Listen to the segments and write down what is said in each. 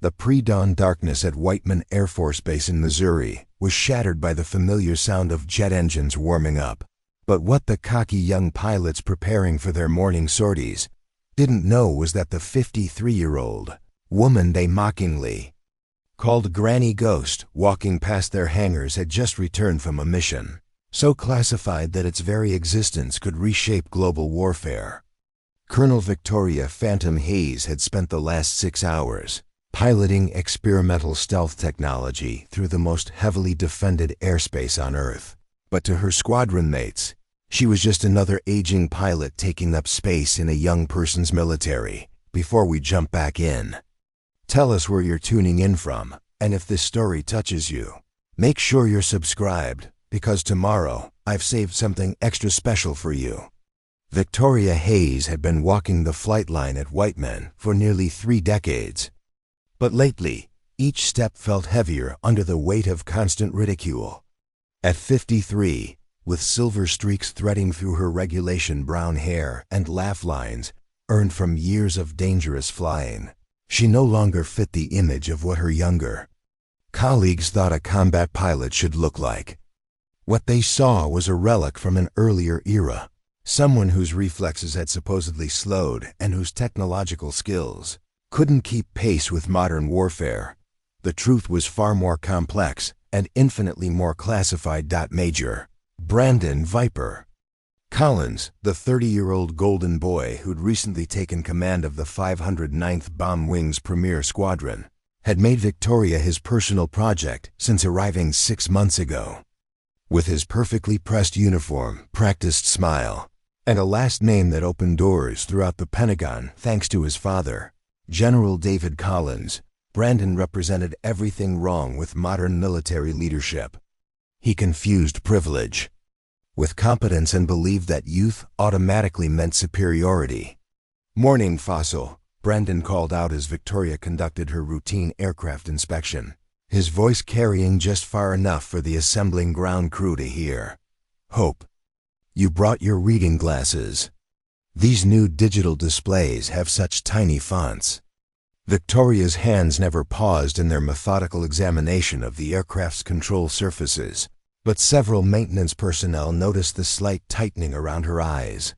The pre-dawn darkness at Whiteman Air Force Base in Missouri was shattered by the familiar sound of jet engines warming up. But what the cocky young pilots preparing for their morning sorties didn't know was that the 53-year-old woman they mockingly called Granny Ghost walking past their hangars had just returned from a mission so classified that its very existence could reshape global warfare. Colonel Victoria Phantom Hayes had spent the last 6 hours piloting experimental stealth technology through the most heavily defended airspace on Earth. But to her squadron mates, she was just another aging pilot taking up space in a young person's military. Before we jump back in, tell us where you're tuning in from, and if this story touches you, make sure you're subscribed, because tomorrow I've saved something extra special for you. Victoria Hayes had been walking the flight line at Whiteman for nearly 3 decades. But lately, each step felt heavier under the weight of constant ridicule. At 53, with silver streaks threading through her regulation brown hair and laugh lines earned from years of dangerous flying, she no longer fit the image of what her younger colleagues thought a combat pilot should look like. What they saw was a relic from an earlier era, someone whose reflexes had supposedly slowed and whose technological skills couldn't keep pace with modern warfare. The truth was far more complex and infinitely more classified. Major Brandon Viper Collins, the 30-year-old golden boy who'd recently taken command of the 509th Bomb Wing's premier squadron, had made Victoria his personal project since arriving 6 months ago. With his perfectly pressed uniform, practiced smile, and a last name that opened doors throughout the Pentagon thanks to his father, General David Collins, Brandon represented everything wrong with modern military leadership. He confused privilege with competence and believed that youth automatically meant superiority. "Morning, Fossil," Brandon called out as Victoria conducted her routine aircraft inspection, his voice carrying just far enough for the assembling ground crew to hear. "Hope you brought your reading glasses. These new digital displays have such tiny fonts." Victoria's hands never paused in their methodical examination of the aircraft's control surfaces, but several maintenance personnel noticed the slight tightening around her eyes.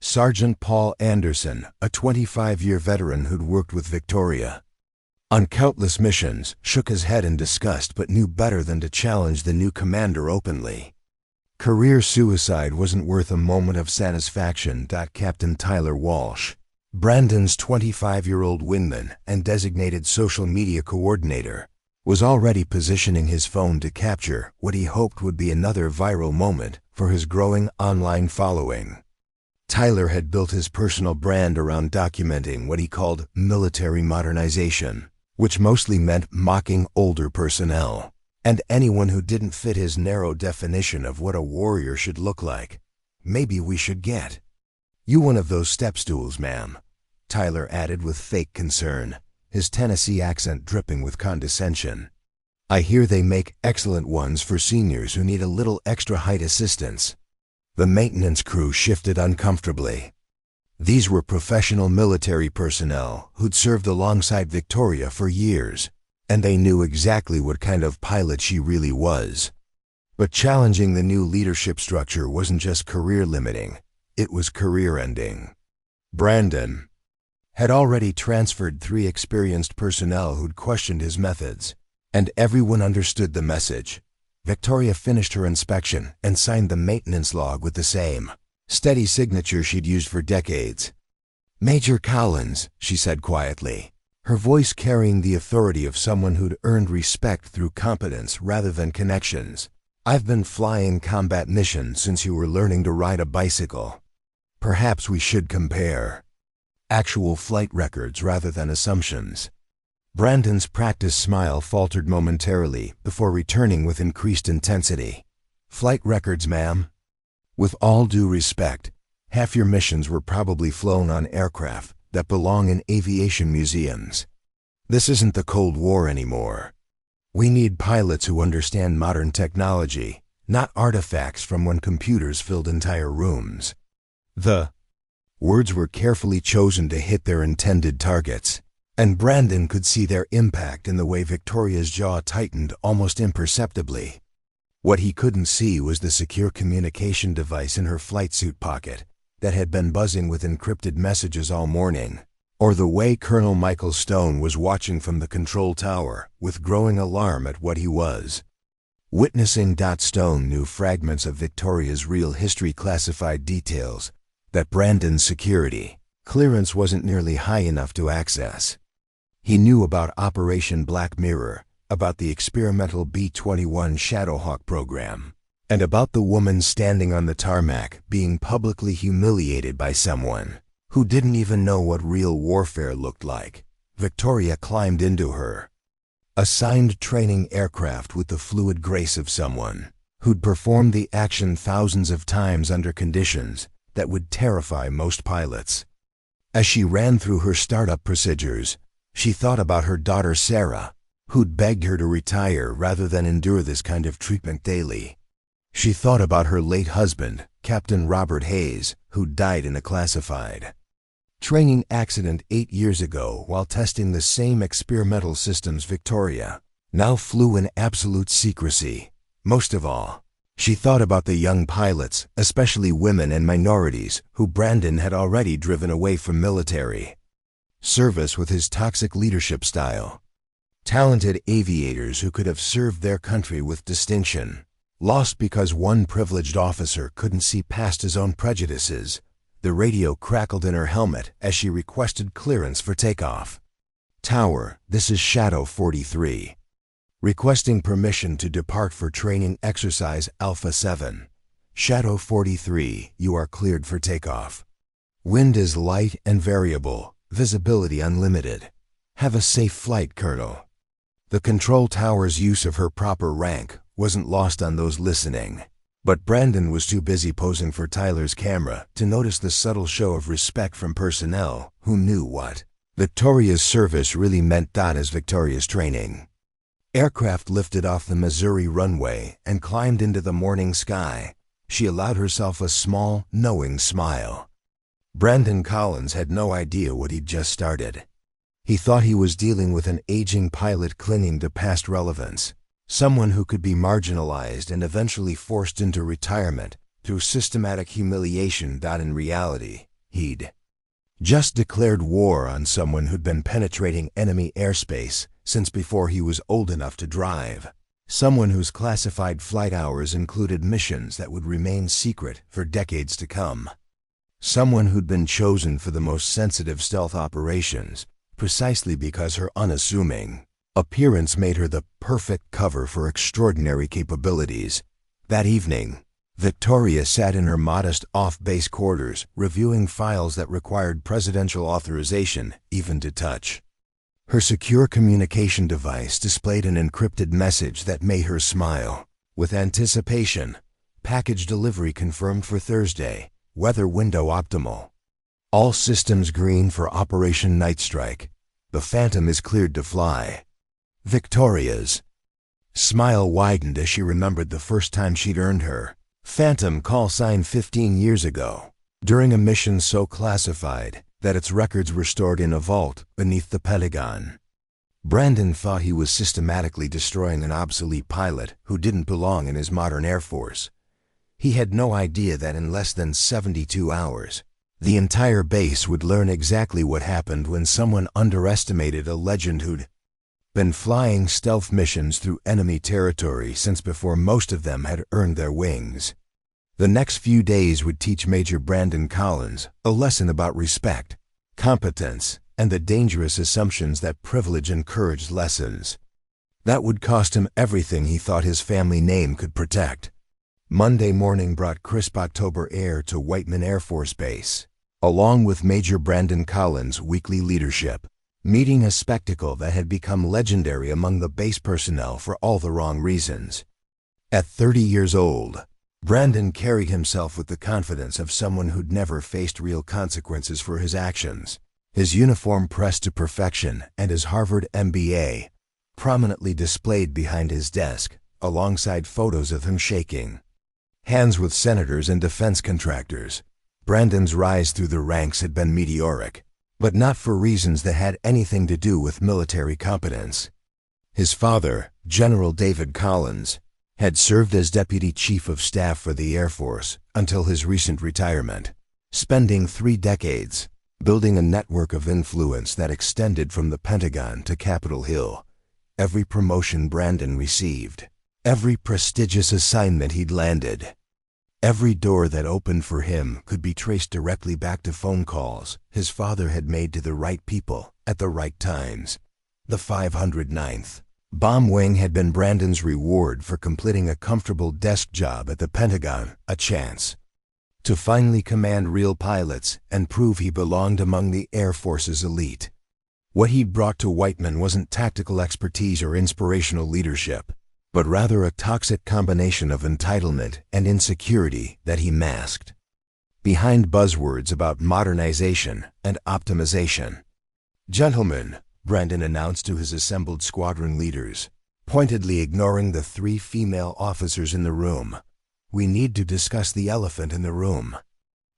Sergeant Paul Anderson, a 25-year veteran who'd worked with Victoria on countless missions, shook his head in disgust but knew better than to challenge the new commander openly. Career suicide wasn't worth a moment of satisfaction. Captain Tyler Walsh, Brandon's 25-year-old wingman and designated social media coordinator, was already positioning his phone to capture what he hoped would be another viral moment for his growing online following. Tyler had built his personal brand around documenting what he called military modernization, which mostly meant mocking older personnel and anyone who didn't fit his narrow definition of what a warrior should look like. "Maybe we should get you one of those step stools, ma'am," Tyler added with fake concern, his Tennessee accent dripping with condescension. "I hear they make excellent ones for seniors who need a little extra height assistance." The maintenance crew shifted uncomfortably. These were professional military personnel who'd served alongside Victoria for years, and they knew exactly what kind of pilot she really was. But challenging the new leadership structure wasn't just career-limiting, it was career-ending. Brandon had already transferred 3 experienced personnel who'd questioned his methods, and everyone understood the message. Victoria finished her inspection and signed the maintenance log with the same steady signature she'd used for decades. "Major Collins," she said quietly, her voice carrying the authority of someone who'd earned respect through competence rather than connections, "I've been flying combat missions since you were learning to ride a bicycle. Perhaps we should compare actual flight records rather than assumptions." Brandon's practiced smile faltered momentarily before returning with increased intensity. "Flight records, ma'am. With all due respect, half your missions were probably flown on aircraft that belong in aviation museums. This isn't the Cold War anymore. We need pilots who understand modern technology, not artifacts from when computers filled entire rooms." The words were carefully chosen to hit their intended targets. And Brandon could see their impact in the way Victoria's jaw tightened almost imperceptibly. What he couldn't see was the secure communication device in her flight suit pocket that had been buzzing with encrypted messages all morning, or the way Colonel Michael Stone was watching from the control tower with growing alarm at what he was witnessing. Stone knew fragments of Victoria's real history, classified details that Brandon's security clearance wasn't nearly high enough to access. He knew about Operation Black Mirror, about the experimental B-21 Shadowhawk program, and about the woman standing on the tarmac being publicly humiliated by someone who didn't even know what real warfare looked like. Victoria climbed into her assigned training aircraft with the fluid grace of someone who'd performed the action thousands of times under conditions that would terrify most pilots. As she ran through her startup procedures, she thought about her daughter Sarah, who'd begged her to retire rather than endure this kind of treatment daily. She thought about her late husband, Captain Robert Hayes, who'd died in a classified training accident 8 years ago while testing the same experimental systems Victoria now flew in absolute secrecy. Most of all, she thought about the young pilots, especially women and minorities, who Brandon had already driven away from military service with his toxic leadership style. Talented aviators who could have served their country with distinction, lost because one privileged officer couldn't see past his own prejudices. The radio crackled in her helmet as she requested clearance for takeoff. Tower, this is Shadow 43. Requesting permission to depart for training exercise Alpha 7. Shadow 43, you are cleared for takeoff. Wind is light and variable, visibility unlimited. Have a safe flight, Colonel. The control tower's use of her proper rank wasn't lost on those listening. But Brandon was too busy posing for Tyler's camera to notice the subtle show of respect from personnel who knew what Victoria's service really meant. As Victoria's training aircraft lifted off the Missouri runway and climbed into the morning sky, she allowed herself a small, knowing smile. Brandon Collins had no idea what he'd just started. He thought he was dealing with an aging pilot clinging to past relevance. Someone who could be marginalized and eventually forced into retirement through systematic humiliation. In reality, he'd just declared war on someone who'd been penetrating enemy airspace since before he was old enough to drive. Someone whose classified flight hours included missions that would remain secret for decades to come. Someone who'd been chosen for the most sensitive stealth operations precisely because her unassuming appearance made her the perfect cover for extraordinary capabilities. That evening, Victoria sat in her modest off-base quarters reviewing files that required presidential authorization even to touch. Her secure communication device displayed an encrypted message that made her smile with anticipation. Package delivery confirmed for Thursday. Weather window optimal. All systems green for Operation Night Strike. The Phantom is cleared to fly. Victoria's smile widened as she remembered the first time she'd earned her Phantom call sign 15 years ago, during a mission so classified that its records were stored in a vault beneath the Pentagon. Brandon thought he was systematically destroying an obsolete pilot who didn't belong in his modern Air Force. He had no idea that in less than 72 hours, the entire base would learn exactly what happened when someone underestimated a legend who'd been flying stealth missions through enemy territory since before most of them had earned their wings. The next few days would teach Major Brandon Collins a lesson about respect, competence, and the dangerous assumptions that privilege encouraged. Lessons that would cost him everything he thought his family name could protect. Monday morning brought crisp October air to Whiteman Air Force Base, along with Major Brandon Collins' weekly leadership meeting, a spectacle that had become legendary among the base personnel for all the wrong reasons. At 30 years old, Brandon carried himself with the confidence of someone who'd never faced real consequences for his actions. His uniform pressed to perfection and his Harvard MBA prominently displayed behind his desk, alongside photos of him shaking hands with senators and defense contractors. Brandon's rise through the ranks had been meteoric. but not for reasons that had anything to do with military competence. His father, General David Collins, had served as Deputy Chief of Staff for the Air Force until his recent retirement, spending 3 decades building a network of influence that extended from the Pentagon to Capitol Hill. Every promotion Brandon received, every prestigious assignment he'd landed, every door that opened for him could be traced directly back to phone calls his father had made to the right people at the right times. The 509th Bomb Wing had been Brandon's reward for completing a comfortable desk job at the Pentagon, a chance to finally command real pilots and prove he belonged among the Air Force's elite. What he'd brought to Whiteman wasn't tactical expertise or inspirational leadership, but rather a toxic combination of entitlement and insecurity that he masked behind buzzwords about modernization and optimization. "Gentlemen," Brandon announced to his assembled squadron leaders, pointedly ignoring the 3 female officers in the room, "we need to discuss the elephant in the room.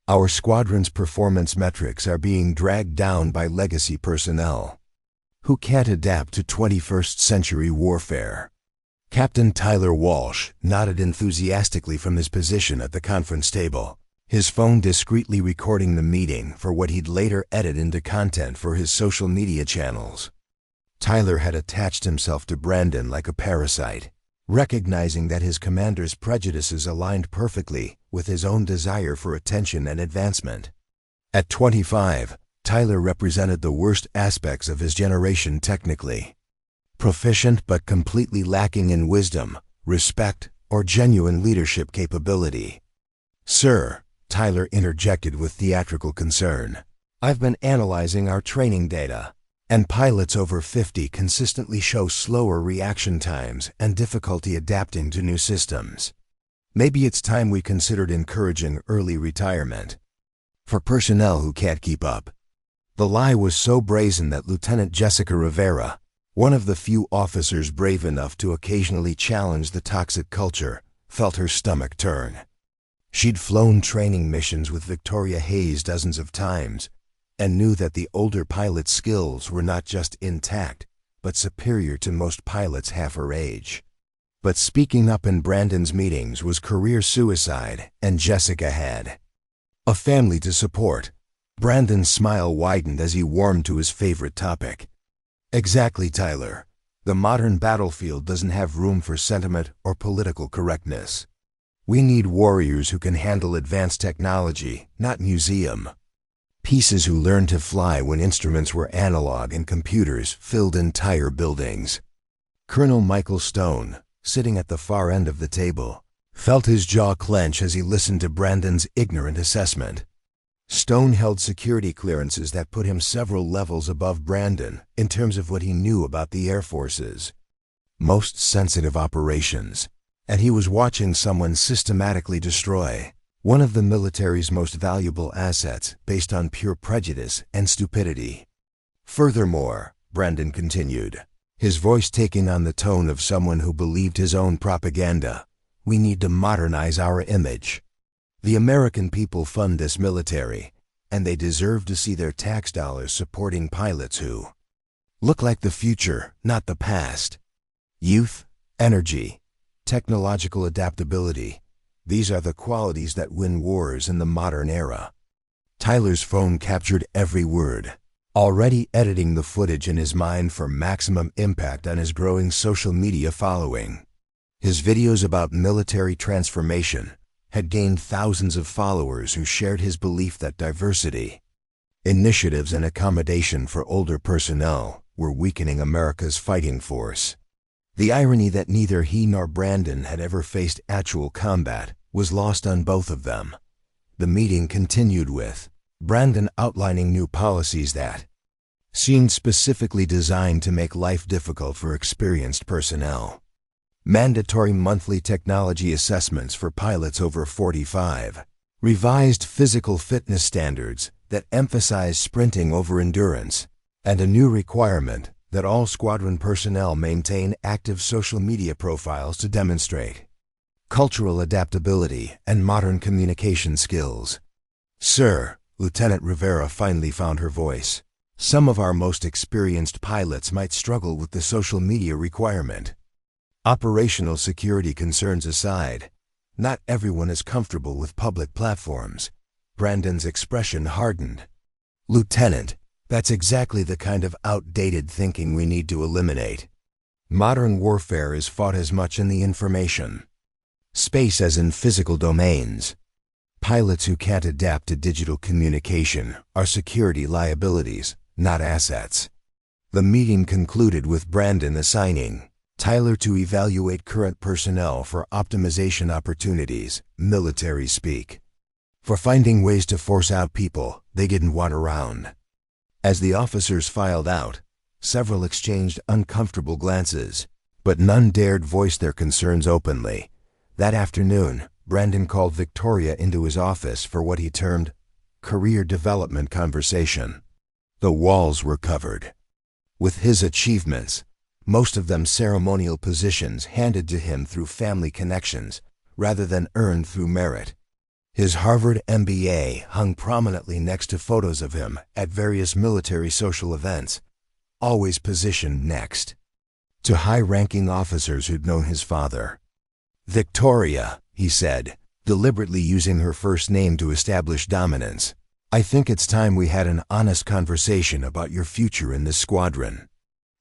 Our squadron's performance metrics are being dragged down by legacy personnel who can't adapt to 21st century warfare." Captain Tyler Walsh nodded enthusiastically from his position at the conference table, his phone discreetly recording the meeting for what he'd later edit into content for his social media channels. Tyler had attached himself to Brandon like a parasite, recognizing that his commander's prejudices aligned perfectly with his own desire for attention and advancement. At 25, Tyler represented the worst aspects of his generation technically. Proficient but completely lacking in wisdom, respect, or genuine leadership capability. "Sir," Tyler interjected with theatrical concern, "I've been analyzing our training data, and pilots over 50 consistently show slower reaction times and difficulty adapting to new systems. Maybe it's time we considered encouraging early retirement for personnel who can't keep up." The lie was so brazen that Lieutenant Jessica Rivera, one of the few officers brave enough to occasionally challenge the toxic culture, felt her stomach turn. She'd flown training missions with Victoria Hayes dozens of times and knew that the older pilot's skills were not just intact, but superior to most pilots half her age. But speaking up in Brandon's meetings was career suicide, and Jessica had a family to support. Brandon's smile widened as he warmed to his favorite topic. "Exactly, Tyler. The modern battlefield doesn't have room for sentiment or political correctness. We need warriors who can handle advanced technology, not museum pieces who learned to fly when instruments were analog and computers filled entire buildings." Colonel Michael Stone, sitting at the far end of the table, felt his jaw clench as he listened to Brandon's ignorant assessment. Stone held security clearances that put him several levels above Brandon in terms of what he knew about the Air Force's most sensitive operations, and he was watching someone systematically destroy one of the military's most valuable assets based on pure prejudice and stupidity. "Furthermore," Brandon continued, his voice taking on the tone of someone who believed his own propaganda, "we need to modernize our image. The American people fund this military, and they deserve to see their tax dollars supporting pilots who look like the future, not the past. Youth, energy, technological adaptability, these are the qualities that win wars in the modern era." Tyler's phone captured every word, already editing the footage in his mind for maximum impact on his growing social media following. His videos about military transformation had gained thousands of followers who shared his belief that diversity, initiatives, and accommodation for older personnel were weakening America's fighting force. The irony that neither he nor Brandon had ever faced actual combat was lost on both of them. The meeting continued with Brandon outlining new policies that seemed specifically designed to make life difficult for experienced personnel. Mandatory monthly technology assessments for pilots over 45, revised physical fitness standards that emphasize sprinting over endurance, and a new requirement that all squadron personnel maintain active social media profiles to demonstrate cultural adaptability and modern communication skills. "Sir," Lieutenant Rivera finally found her voice, Some of our most experienced pilots might struggle with the social media requirement. Operational security concerns aside, not everyone is comfortable with public platforms. Brandon's expression hardened. Lieutenant, that's exactly the kind of outdated thinking we need to eliminate. Modern warfare is fought as much in the information space as in physical domains. Pilots who can't adapt to digital communication are security liabilities, not assets. The meeting concluded with Brandon assigning Tyler to evaluate current personnel for optimization opportunities, military speak. For finding ways to force out people they didn't want around. As the officers filed out, several exchanged uncomfortable glances, but none dared voice their concerns openly. That afternoon, Brandon called Victoria into his office for what he termed career development conversation. The walls were covered with his achievements, most of them ceremonial positions handed to him through family connections rather than earned through merit. His Harvard MBA hung prominently next to photos of him at various military social events, always positioned next to high-ranking officers who'd known his father. Victoria, he said, deliberately using her first name to establish dominance, I think it's time we had an honest conversation about your future in this squadron.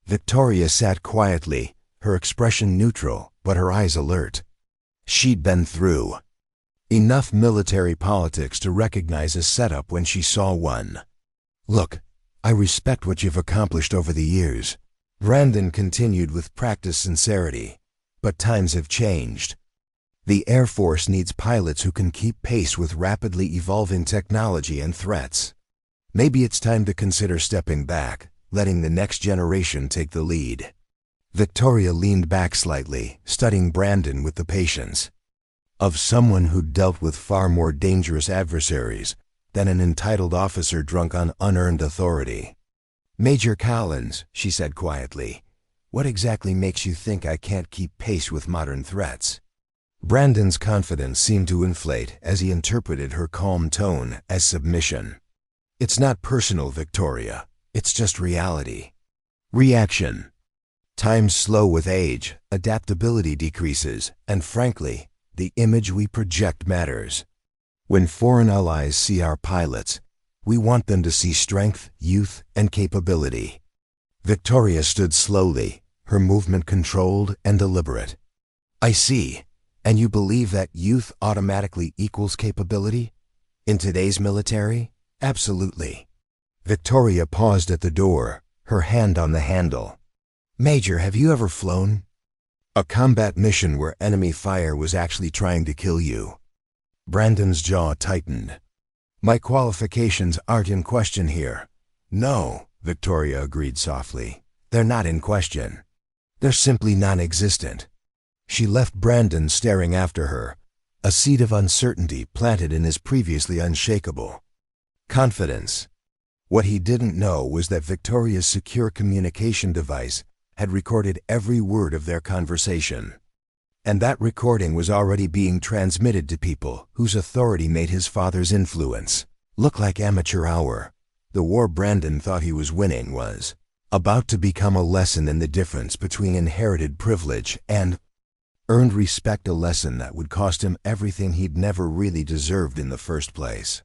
Victoria sat quietly, her expression neutral, but her eyes alert. She'd been through enough military politics to recognize a setup when she saw one. Look, I respect what you've accomplished over the years. Brandon continued with practiced sincerity. But times have changed. The Air Force needs pilots who can keep pace with rapidly evolving technology and threats. Maybe it's time to consider stepping back, letting the next generation take the lead. Victoria leaned back slightly, studying Brandon with the patience of someone who'd dealt with far more dangerous adversaries than an entitled officer drunk on unearned authority. Major Collins, she said quietly, what exactly makes you think I can't keep pace with modern threats? Brandon's confidence seemed to inflate as he interpreted her calm tone as submission. It's not personal, Victoria. It's just reality. Reaction. Time's slow with age, adaptability decreases, and frankly, the image we project matters. When foreign allies see our pilots, we want them to see strength, youth, and capability. Victoria stood slowly, her movement controlled and deliberate. I see. And you believe that youth automatically equals capability? In today's military? Absolutely. Victoria paused at the door, her hand on the handle. Major, have you ever flown? A combat mission where enemy fire was actually trying to kill you. Brandon's jaw tightened. My qualifications aren't in question here. No, Victoria agreed softly. They're not in question. They're simply non-existent. She left Brandon staring after her, a seed of uncertainty planted in his previously unshakable confidence. What he didn't know was that Victoria's secure communication device had recorded every word of their conversation. And that recording was already being transmitted to people whose authority made his father's influence look like amateur hour. The war Brandon thought he was winning was about to become a lesson in the difference between inherited privilege and earned respect, a lesson that would cost him everything he'd never really deserved in the first place.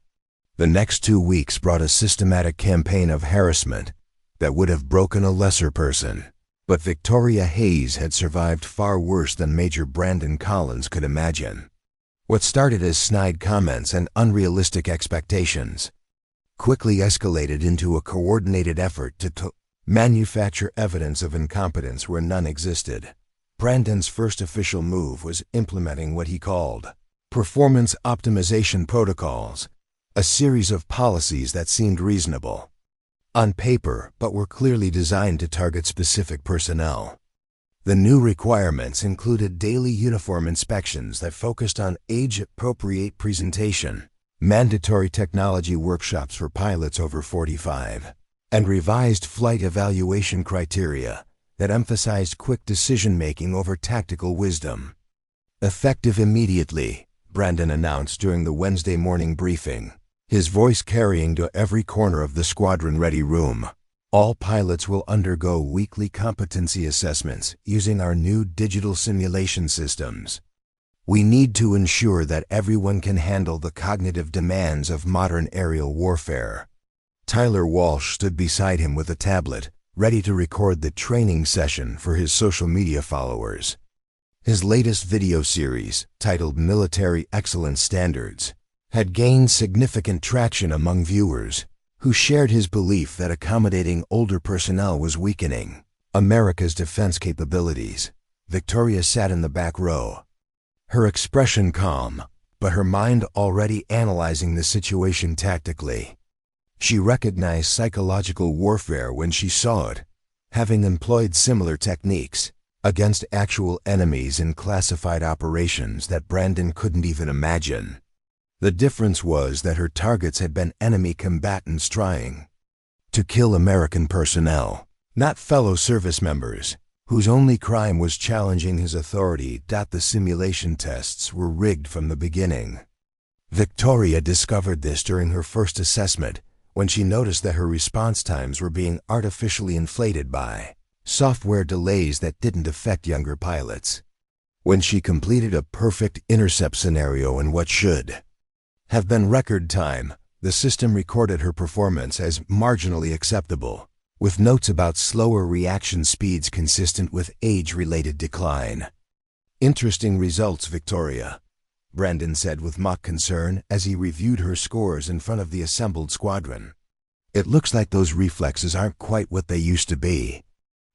The next 2 weeks brought a systematic campaign of harassment that would have broken a lesser person. But Victoria Hayes had survived far worse than Major Brandon Collins could imagine. What started as snide comments and unrealistic expectations quickly escalated into a coordinated effort to manufacture evidence of incompetence where none existed. Brandon's first official move was implementing what he called performance optimization protocols, a series of policies that seemed reasonable on paper but were clearly designed to target specific personnel. The new requirements included daily uniform inspections that focused on age-appropriate presentation, mandatory technology workshops for pilots over 45, and revised flight evaluation criteria that emphasized quick decision-making over tactical wisdom. Effective immediately, Brandon announced during the Wednesday morning briefing, his voice carrying to every corner of the squadron-ready room. All pilots will undergo weekly competency assessments using our new digital simulation systems. We need to ensure that everyone can handle the cognitive demands of modern aerial warfare. Tyler Walsh stood beside him with a tablet, ready to record the training session for his social media followers. His latest video series, titled Military Excellence Standards, had gained significant traction among viewers, who shared his belief that accommodating older personnel was weakening America's defense capabilities. Victoria sat in the back row, her expression calm, but her mind already analyzing the situation tactically. She recognized psychological warfare when she saw it, having employed similar techniques against actual enemies in classified operations that Brandon couldn't even imagine. The difference was that her targets had been enemy combatants trying to kill American personnel, not fellow service members, whose only crime was challenging his authority. The simulation tests were rigged from the beginning. Victoria discovered this during her first assessment, when she noticed that her response times were being artificially inflated by software delays that didn't affect younger pilots. When she completed a perfect intercept scenario in what should have been record time, the system recorded her performance as marginally acceptable, with notes about slower reaction speeds consistent with age-related decline. "Interesting results, Victoria," Brandon said with mock concern as he reviewed her scores in front of the assembled squadron. "It looks like those reflexes aren't quite what they used to be.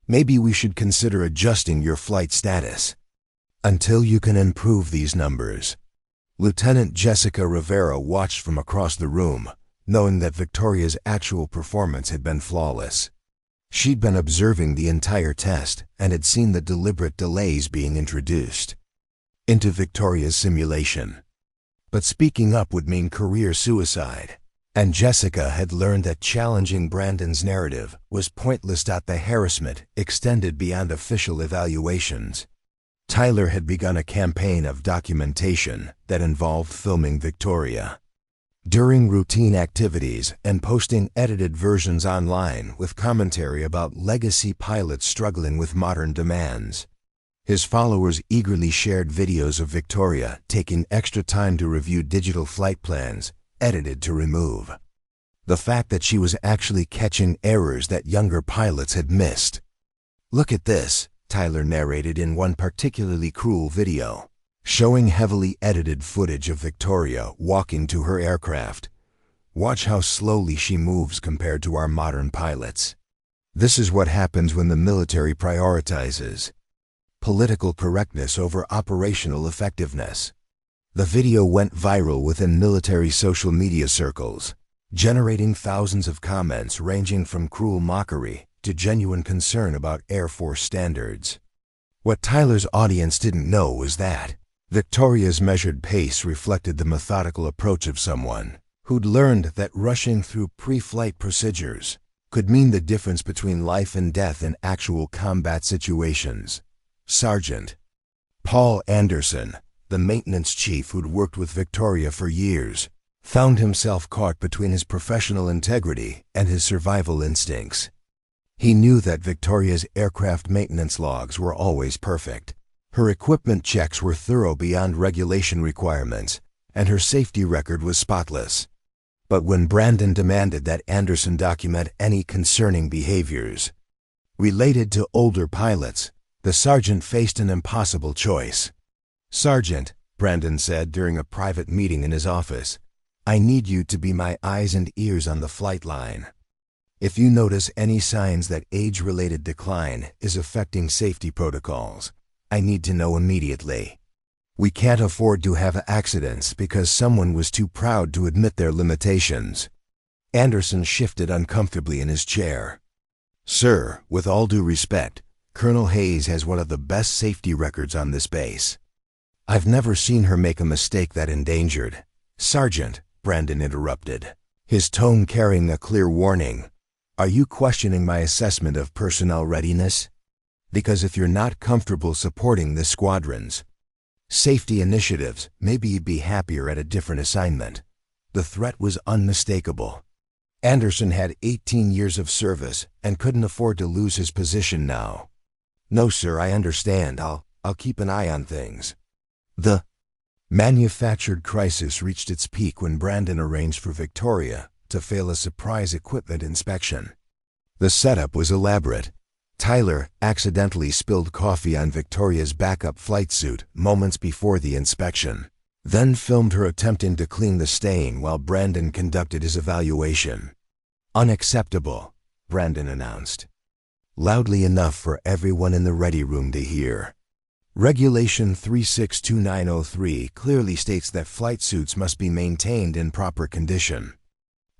Maybe we should consider adjusting your flight status until you can improve these numbers." Lieutenant Jessica Rivera watched from across the room, knowing that Victoria's actual performance had been flawless. She'd been observing the entire test and had seen the deliberate delays being introduced into Victoria's simulation. But speaking up would mean career suicide, and Jessica had learned that challenging Brandon's narrative was pointless. The harassment extended beyond official evaluations. Tyler had begun a campaign of documentation that involved filming Victoria during routine activities and posting edited versions online with commentary about legacy pilots struggling with modern demands. His followers eagerly shared videos of Victoria taking extra time to review digital flight plans, edited to remove the fact that she was actually catching errors that younger pilots had missed. "Look at this," Tyler narrated in one particularly cruel video, showing heavily edited footage of Victoria walking to her aircraft. "Watch how slowly she moves compared to our modern pilots. This is what happens when the military prioritizes political correctness over operational effectiveness." The video went viral within military social media circles, generating thousands of comments ranging from cruel mockery to genuine concern about Air Force standards. What Tyler's audience didn't know was that Victoria's measured pace reflected the methodical approach of someone who'd learned that rushing through pre-flight procedures could mean the difference between life and death in actual combat situations. Sergeant Paul Anderson, the maintenance chief who'd worked with Victoria for years, found himself caught between his professional integrity and his survival instincts. He knew that Victoria's aircraft maintenance logs were always perfect. Her equipment checks were thorough beyond regulation requirements, and her safety record was spotless. But when Brandon demanded that Anderson document any concerning behaviors related to older pilots, the sergeant faced an impossible choice. "Sergeant," Brandon said during a private meeting in his office, "I need you to be my eyes and ears on the flight line. If you notice any signs that age-related decline is affecting safety protocols, I need to know immediately. We can't afford to have accidents because someone was too proud to admit their limitations." Anderson shifted uncomfortably in his chair. "Sir, with all due respect, Colonel Hayes has one of the best safety records on this base. I've never seen her make a mistake that endangered." "Sergeant," Brandon interrupted, his tone carrying a clear warning, "are you questioning my assessment of personnel readiness? Because if you're not comfortable supporting the squadron's safety initiatives, maybe you'd be happier at a different assignment." The threat was unmistakable. Anderson had 18 years of service and couldn't afford to lose his position now. "No, sir, I understand. I'll keep an eye on things." The manufactured crisis reached its peak when Brandon arranged for Victoria to fail a surprise equipment inspection. The setup was elaborate. Tyler accidentally spilled coffee on Victoria's backup flight suit moments before the inspection, then filmed her attempting to clean the stain while Brandon conducted his evaluation. "Unacceptable," Brandon announced, loudly enough for everyone in the ready room to hear. Regulation 362903 clearly states that flight suits must be maintained in proper condition.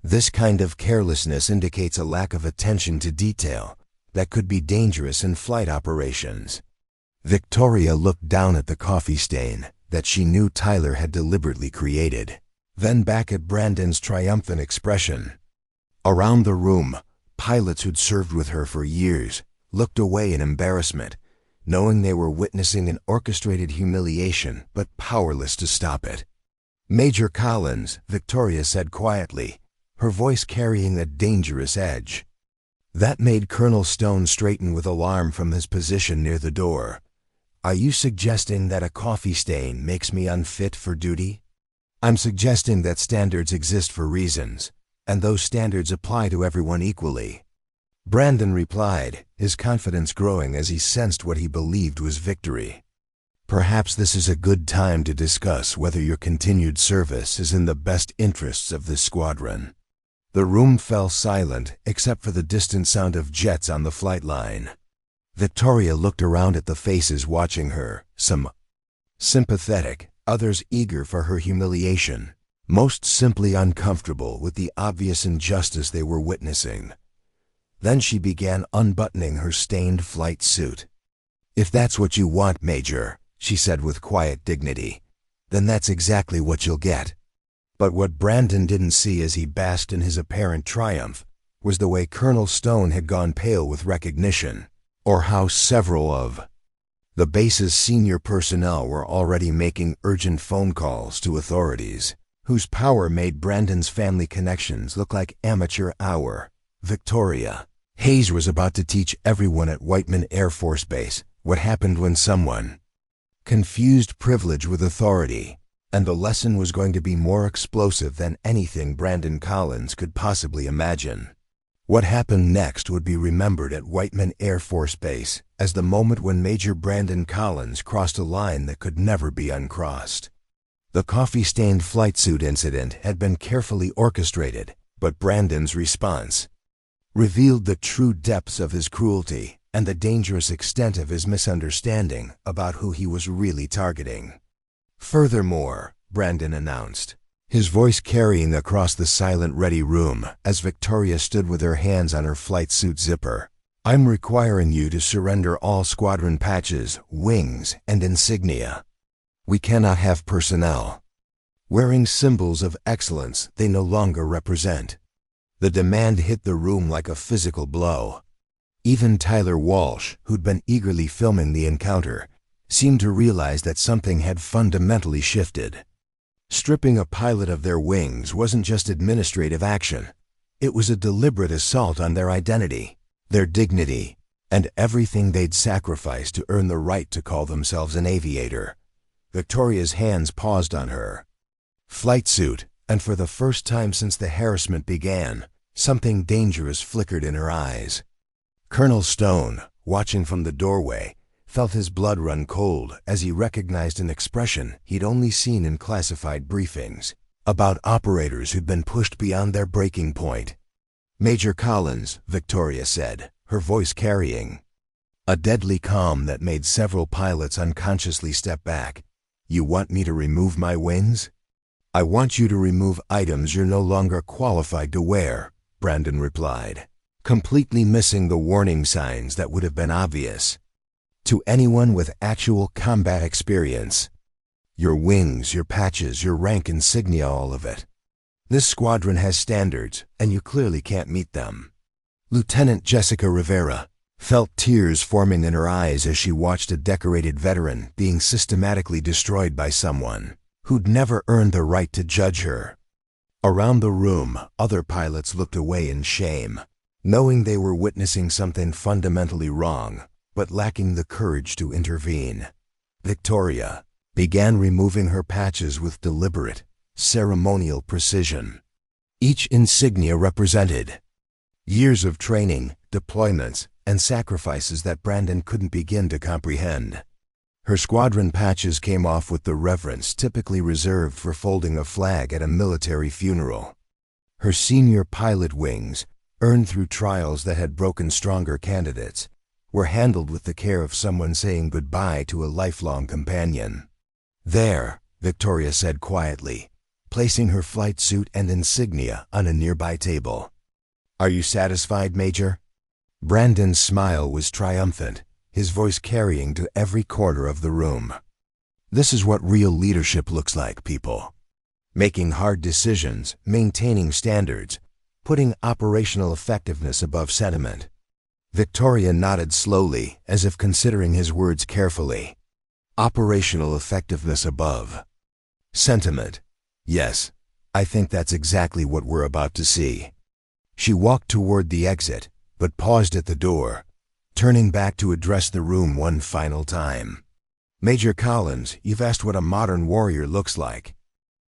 This kind of carelessness indicates a lack of attention to detail that could be dangerous in flight operations. Victoria looked down at the coffee stain that she knew Tyler had deliberately created, then back at Brandon's triumphant expression. Around the room, pilots who'd served with her for years looked away in embarrassment, knowing they were witnessing an orchestrated humiliation but powerless to stop it. "Major Collins," Victoria said quietly, her voice carrying a dangerous edge. That made Colonel Stone straighten with alarm from his position near the door. "Are you suggesting that a coffee stain makes me unfit for duty?" "I'm suggesting that standards exist for reasons, and those standards apply to everyone equally," Brandon replied, his confidence growing as he sensed what he believed was victory. "Perhaps this is a good time to discuss whether your continued service is in the best interests of this squadron." The room fell silent except for the distant sound of jets on the flight line. Victoria looked around at the faces watching her, some sympathetic, others eager for her humiliation, most simply uncomfortable with the obvious injustice they were witnessing. Then she began unbuttoning her stained flight suit. "If that's what you want, Major," she said with quiet dignity, "then that's exactly what you'll get." But what Brandon didn't see as he basked in his apparent triumph was the way Colonel Stone had gone pale with recognition, or how several of the base's senior personnel were already making urgent phone calls to authorities, whose power made Brandon's family connections look like amateur hour. Victoria Hayes was about to teach everyone at Whiteman Air Force Base what happened when someone confused privilege with authority, and the lesson was going to be more explosive than anything Brandon Collins could possibly imagine. What happened next would be remembered at Whiteman Air Force Base as the moment when Major Brandon Collins crossed a line that could never be uncrossed. The coffee-stained flight suit incident had been carefully orchestrated, but Brandon's response revealed the true depths of his cruelty and the dangerous extent of his misunderstanding about who he was really targeting. "Furthermore," Brandon announced, his voice carrying across the silent ready room as Victoria stood with her hands on her flight suit zipper, "I'm requiring you to surrender all squadron patches, wings, and insignia. We cannot have personnel wearing symbols of excellence they no longer represent." The demand hit the room like a physical blow. Even Tyler Walsh, who'd been eagerly filming the encounter, seemed to realize that something had fundamentally shifted. Stripping a pilot of their wings wasn't just administrative action. It was a deliberate assault on their identity, their dignity, and everything they'd sacrificed to earn the right to call themselves an aviator. Victoria's hands paused on her flight suit, and for the first time since the harassment began, something dangerous flickered in her eyes. Colonel Stone, watching from the doorway, felt his blood run cold as he recognized an expression he'd only seen in classified briefings about operators who'd been pushed beyond their breaking point. "Major Collins," Victoria said, her voice carrying a deadly calm that made several pilots unconsciously step back. "You want me to remove my wings?" "I want you to remove items you're no longer qualified to wear," Brandon replied, completely missing the warning signs that would have been obvious to anyone with actual combat experience. "Your wings, your patches, your rank insignia, all of it. This squadron has standards, and you clearly can't meet them." Lieutenant Jessica Rivera felt tears forming in her eyes as she watched a decorated veteran being systematically destroyed by someone who'd never earned the right to judge her. Around the room, other pilots looked away in shame, knowing they were witnessing something fundamentally wrong, but lacking the courage to intervene. Victoria began removing her patches with deliberate, ceremonial precision. Each insignia represented years of training, deployments, and sacrifices that Brandon couldn't begin to comprehend. Her squadron patches came off with the reverence typically reserved for folding a flag at a military funeral. Her senior pilot wings, earned through trials that had broken stronger candidates, were handled with the care of someone saying goodbye to a lifelong companion. "There," Victoria said quietly, placing her flight suit and insignia on a nearby table. "Are you satisfied, Major?" Brandon's smile was triumphant, his voice carrying to every corner of the room. "This is what real leadership looks like, people. Making hard decisions, maintaining standards, putting operational effectiveness above sentiment." Victoria nodded slowly, as if considering his words carefully. Operational effectiveness above sentiment. Yes, I think that's exactly what we're about to see. She walked toward the exit, but paused at the door, turning back to address the room one final time. "Major Collins, you've asked what a modern warrior looks like,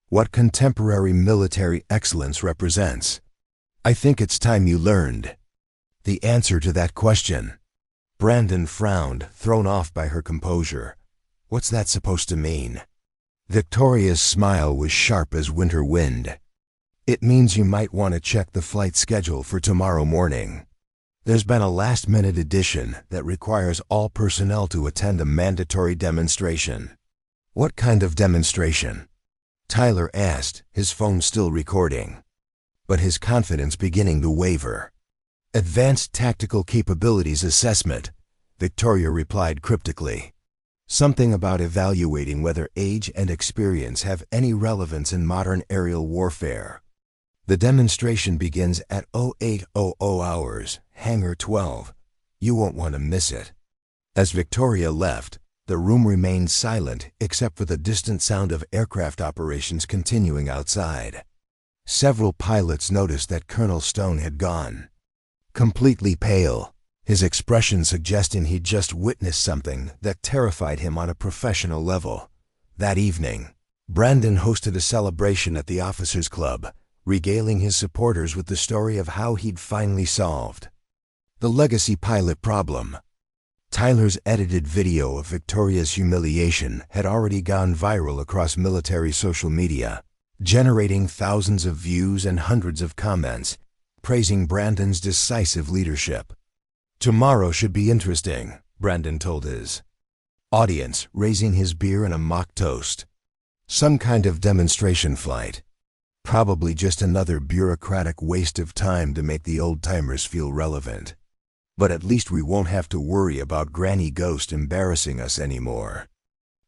what contemporary military excellence represents. I think it's time you learned the answer to that question." Brandon frowned, thrown off by her composure. "What's that supposed to mean?" Victoria's smile was sharp as winter wind. "It means you might want to check the flight schedule for tomorrow morning. There's been a last-minute addition that requires all personnel to attend a mandatory demonstration." "What kind of demonstration?" Tyler asked, his phone still recording, but his confidence beginning to waver. "Advanced Tactical Capabilities Assessment," Victoria replied cryptically. "Something about evaluating whether age and experience have any relevance in modern aerial warfare. The demonstration begins at 0800 hours, Hangar 12. You won't want to miss it." As Victoria left, the room remained silent except for the distant sound of aircraft operations continuing outside. Several pilots noticed that Colonel Stone had gone. Completely pale, his expression suggesting he'd just witnessed something that terrified him on a professional level. That evening, Brandon hosted a celebration at the Officers Club, regaling his supporters with the story of how he'd finally solved the legacy pilot problem. Tyler's edited video of Victoria's humiliation had already gone viral across military social media, generating thousands of views and hundreds of comments, praising Brandon's decisive leadership. "Tomorrow should be interesting," Brandon told his audience, raising his beer in a mock toast. "Some kind of demonstration flight. Probably just another bureaucratic waste of time to make the old-timers feel relevant. But at least we won't have to worry about Granny Ghost embarrassing us anymore."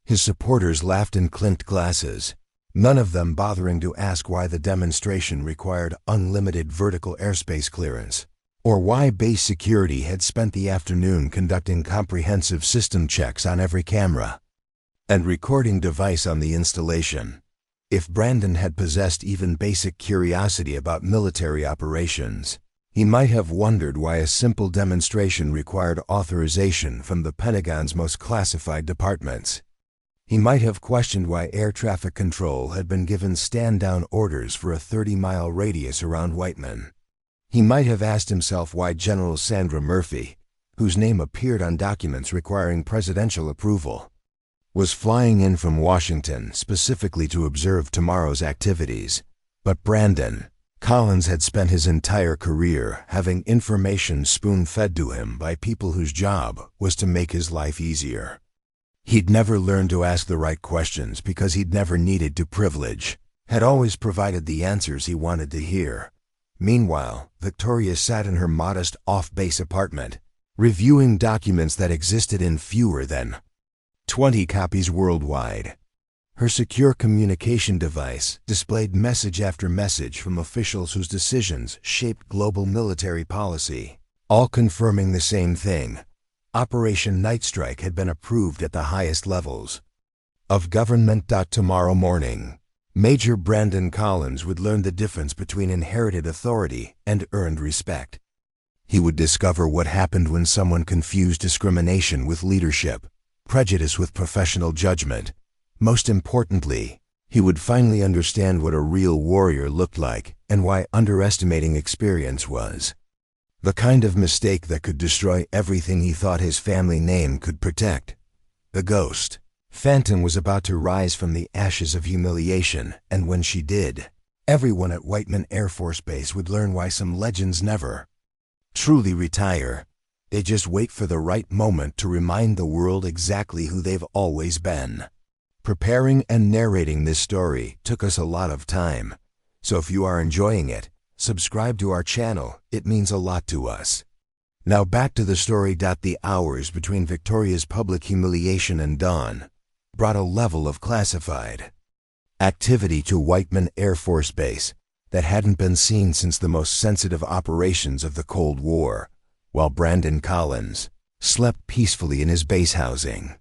His supporters laughed and clinked glasses, none of them bothering to ask why the demonstration required unlimited vertical airspace clearance, or why base security had spent the afternoon conducting comprehensive system checks on every camera and recording device on the installation. If Brandon had possessed even basic curiosity about military operations, he might have wondered why a simple demonstration required authorization from the Pentagon's most classified departments. He might have questioned why air traffic control had been given stand-down orders for a 30-mile radius around Whiteman. He might have asked himself why General Sandra Murphy, whose name appeared on documents requiring presidential approval, was flying in from Washington specifically to observe tomorrow's activities. But Brandon Collins had spent his entire career having information spoon-fed to him by people whose job was to make his life easier. He'd never learned to ask the right questions because he'd never needed to privilege, had always provided the answers he wanted to hear. Meanwhile, Victoria sat in her modest off-base apartment, reviewing documents that existed in fewer than 20 copies worldwide. Her secure communication device displayed message after message from officials whose decisions shaped global military policy, all confirming the same thing. Operation Night Strike had been approved at the highest levels of government. Tomorrow morning, Major Brandon Collins would learn the difference between inherited authority and earned respect. He would discover what happened when someone confused discrimination with leadership, prejudice with professional judgment. Most importantly, he would finally understand what a real warrior looked like and why underestimating experience was the kind of mistake that could destroy everything he thought his family name could protect. The ghost Phantom was about to rise from the ashes of humiliation, and when she did, everyone at Whiteman Air Force Base would learn why some legends never truly retire. They just wait for the right moment to remind the world exactly who they've always been. Preparing and narrating this story took us a lot of time, so if you are enjoying it, subscribe to our channel. It means a lot to us. Now back to the story. The hours between Victoria's public humiliation and dawn brought a level of classified activity to Whiteman Air Force Base that hadn't been seen since the most sensitive operations of the Cold War, while Brandon Collins slept peacefully in his base housing,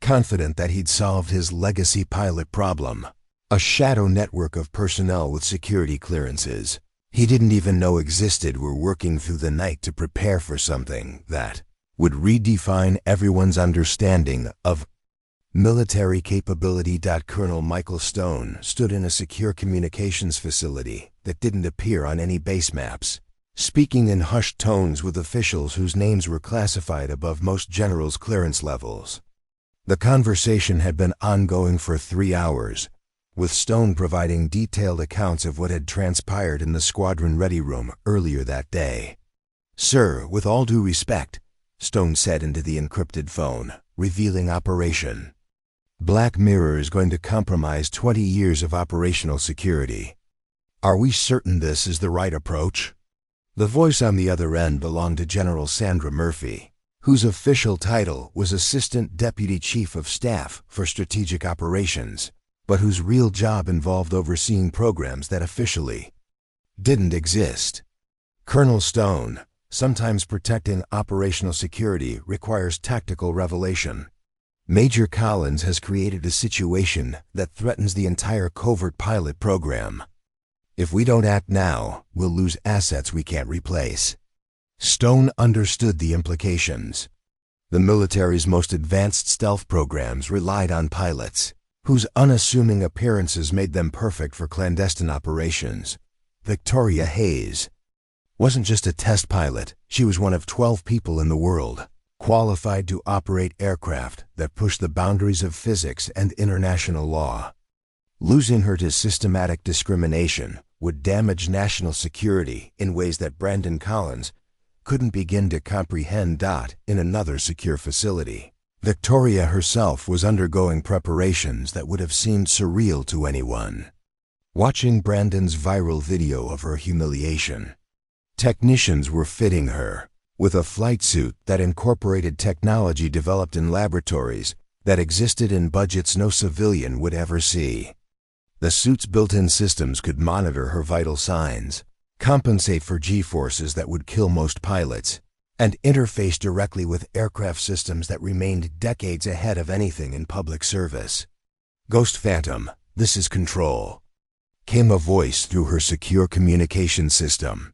confident that he'd solved his legacy pilot problem. A shadow network of personnel with security clearances he didn't even know existed were working through the night to prepare for something that would redefine everyone's understanding of military capability. Colonel Michael Stone stood in a secure communications facility that didn't appear on any base maps, speaking in hushed tones with officials whose names were classified above most generals' clearance levels. The conversation had been ongoing for 3 hours, with Stone providing detailed accounts of what had transpired in the squadron ready room earlier that day. "Sir, with all due respect," Stone said into the encrypted phone, revealing Operation Black Mirror is going to compromise 20 years of operational security. Are we certain this is the right approach? The voice on the other end belonged to General Sandra Murphy, whose official title was Assistant Deputy Chief of Staff for Strategic Operations, but whose real job involved overseeing programs that officially didn't exist. "Colonel Stone, sometimes protecting operational security requires tactical revelation. Major Collins has created a situation that threatens the entire covert pilot program. If we don't act now, we'll lose assets we can't replace." Stone understood the implications. The military's most advanced stealth programs relied on pilots whose unassuming appearances made them perfect for clandestine operations. Victoria Hayes wasn't just a test pilot. She was one of 12 people in the world qualified to operate aircraft that pushed the boundaries of physics and international law. Losing her to systematic discrimination would damage national security in ways that Brandon Collins couldn't begin to comprehend. In another secure facility, Victoria herself was undergoing preparations that would have seemed surreal to anyone watching Brandon's viral video of her humiliation. Technicians were fitting her with a flight suit that incorporated technology developed in laboratories that existed in budgets no civilian would ever see. The suit's built-in systems could monitor her vital signs, compensate for G-forces that would kill most pilots, and interface directly with aircraft systems that remained decades ahead of anything in public service. "Ghost Phantom, this is Control," came a voice through her secure communication system.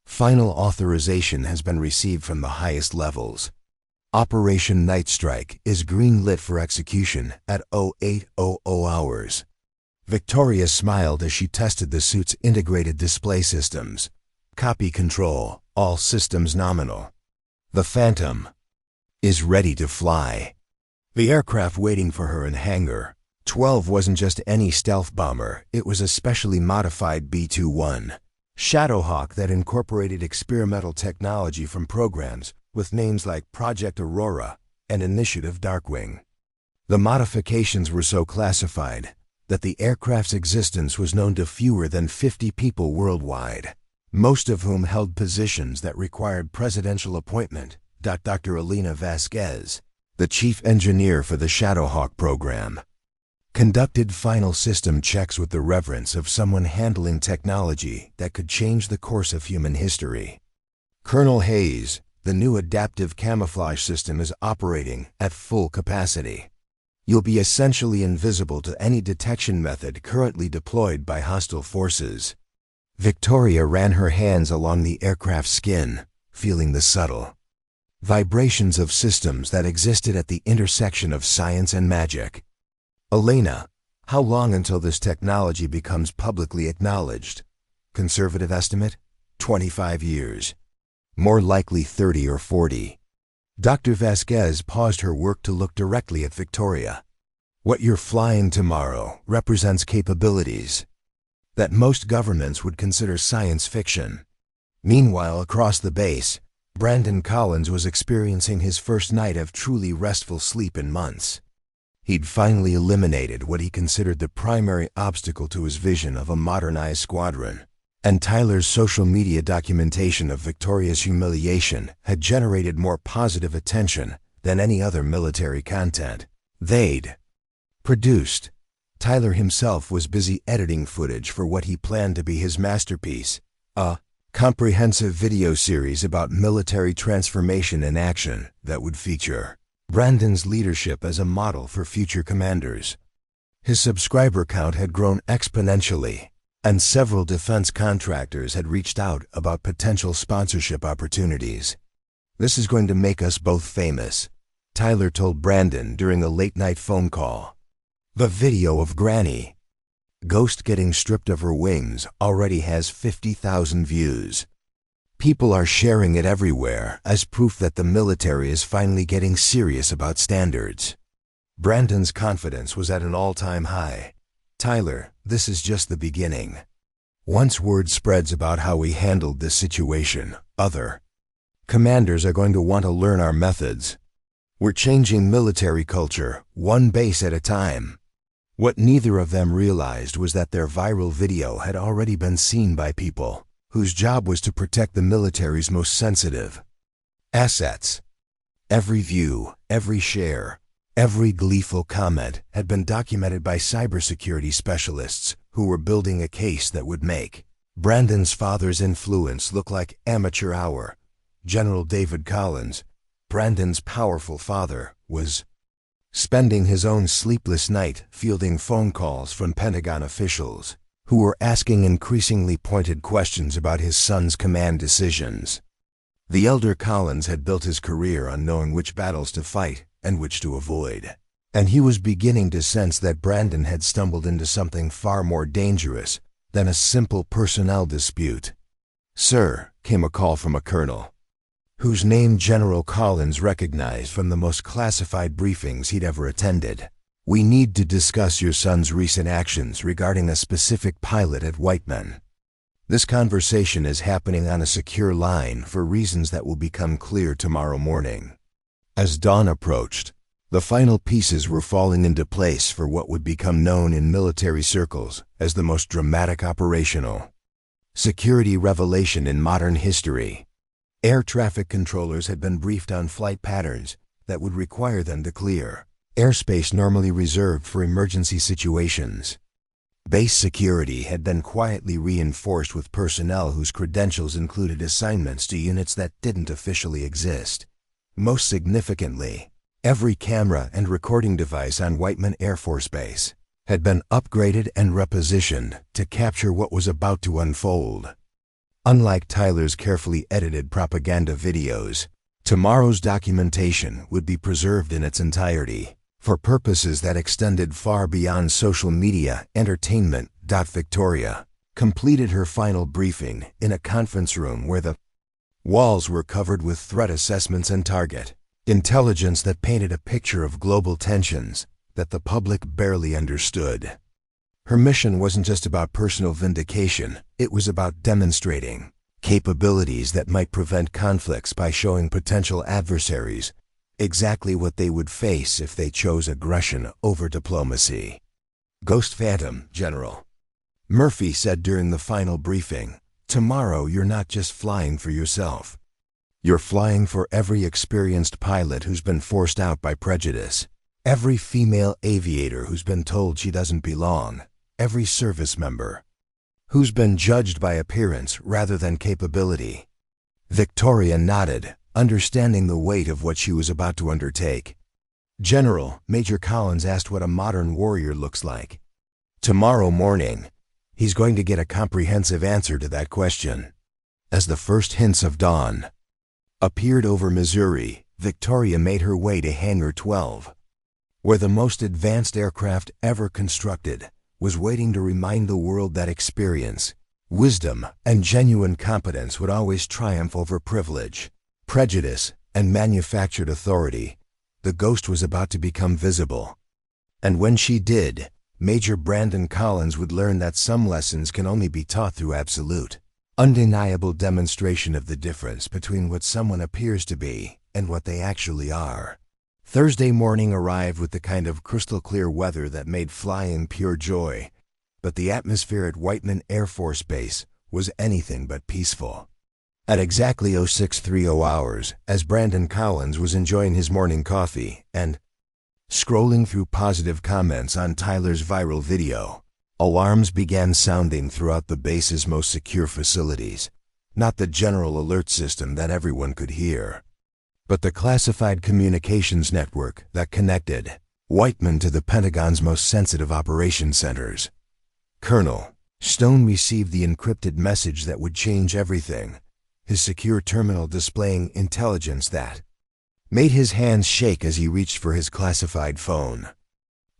"Final authorization has been received from the highest levels. Operation Night Strike is green-lit for execution at 0800 hours. Victoria smiled as she tested the suit's integrated display systems. "Copy, Control. All systems nominal. The Phantom is ready to fly." The aircraft waiting for her in Hangar 12 wasn't just any stealth bomber. It was a specially modified B-21 Shadowhawk that incorporated experimental technology from programs with names like Project Aurora and Initiative Darkwing. The modifications were so classified that the aircraft's existence was known to fewer than 50 people worldwide, most of whom held positions that required presidential appointment. Dr. Elena Vasquez, the chief engineer for the Shadowhawk program, conducted final system checks with the reverence of someone handling technology that could change the course of human history. "Colonel Hayes, the new adaptive camouflage system is operating at full capacity. You'll be essentially invisible to any detection method currently deployed by hostile forces. Victoria ran her hands along the aircraft's skin, feeling the subtle vibrations of systems that existed at the intersection of science and magic. Elena, how long until this technology becomes publicly acknowledged? Conservative estimate? 25 years. More likely 30 or 40. Dr. Vasquez paused her work to look directly at Victoria. What you're flying tomorrow represents capabilities that most governments would consider science fiction. Meanwhile, across the base, Brandon Collins was experiencing his first night of truly restful sleep in months. He'd finally eliminated what he considered the primary obstacle to his vision of a modernized squadron. And Tyler's social media documentation of Victoria's humiliation had generated more positive attention than any other military content they'd produced. Tyler himself was busy editing footage for what he planned to be his masterpiece, a comprehensive video series about military transformation in action that would feature Brandon's leadership as a model for future commanders. His subscriber count had grown exponentially, and several defense contractors had reached out about potential sponsorship opportunities. "This is going to make us both famous," Tyler told Brandon during a late-night phone call. The video of Granny Ghost getting stripped of her wings already has 50,000 views. People are sharing it everywhere as proof that the military is finally getting serious about standards. Brandon's confidence was at an all-time high. "Tyler, this is just the beginning. Once word spreads about how we handled this situation, other commanders are going to want to learn our methods. We're changing military culture, one base at a time." What neither of them realized was that their viral video had already been seen by people whose job was to protect the military's most sensitive assets. Every view, every share, every gleeful comment had been documented by cybersecurity specialists who were building a case that would make Brandon's father's influence look like amateur hour. General David Collins, Brandon's powerful father, was spending his own sleepless night fielding phone calls from Pentagon officials who were asking increasingly pointed questions about his son's command decisions. The elder Collins had built his career on knowing which battles to fight and which to avoid, and he was beginning to sense that Brandon had stumbled into something far more dangerous than a simple personnel dispute. "Sir," came a call from a colonel, whose name General Collins recognized from the most classified briefings he'd ever attended. "We need to discuss your son's recent actions regarding a specific pilot at Whiteman. This conversation is happening on a secure line for reasons that will become clear tomorrow morning." As dawn approached, the final pieces were falling into place for what would become known in military circles as the most dramatic operational security revelation in modern history. Air traffic controllers had been briefed on flight patterns that would require them to clear airspace normally reserved for emergency situations. Base security had been quietly reinforced with personnel whose credentials included assignments to units that didn't officially exist. Most significantly, every camera and recording device on Whiteman Air Force Base had been upgraded and repositioned to capture what was about to unfold. Unlike Tyler's carefully edited propaganda videos, tomorrow's documentation would be preserved in its entirety for purposes that extended far beyond social media entertainment. Victoria completed her final briefing in a conference room where the walls were covered with threat assessments and target intelligence that painted a picture of global tensions that the public barely understood. Her mission wasn't just about personal vindication, it was about demonstrating capabilities that might prevent conflicts by showing potential adversaries exactly what they would face if they chose aggression over diplomacy. "Ghost Phantom, General," Murphy said during the final briefing, "tomorrow you're not just flying for yourself. You're flying for every experienced pilot who's been forced out by prejudice, every female aviator who's been told she doesn't belong, every service member who's been judged by appearance rather than capability." Victoria nodded, understanding the weight of what she was about to undertake. General, Major Collins asked what a modern warrior looks like. Tomorrow morning, he's going to get a comprehensive answer to that question. As the first hints of dawn appeared over Missouri, Victoria made her way to Hangar 12, where the most advanced aircraft ever constructed was waiting to remind the world that experience, wisdom, and genuine competence would always triumph over privilege, prejudice, and manufactured authority. The ghost was about to become visible. And when she did, Major Brandon Collins would learn that some lessons can only be taught through absolute, undeniable demonstration of the difference between what someone appears to be and what they actually are. Thursday morning arrived with the kind of crystal-clear weather that made flying pure joy, but the atmosphere at Whiteman Air Force Base was anything but peaceful. At exactly 0630 hours, as Brandon Collins was enjoying his morning coffee and scrolling through positive comments on Tyler's viral video, alarms began sounding throughout the base's most secure facilities. Not the general alert system that everyone could hear, but the classified communications network that connected Whiteman to the Pentagon's most sensitive operations centers. Colonel Stone received the encrypted message that would change everything, his secure terminal displaying intelligence that made his hands shake as he reached for his classified phone.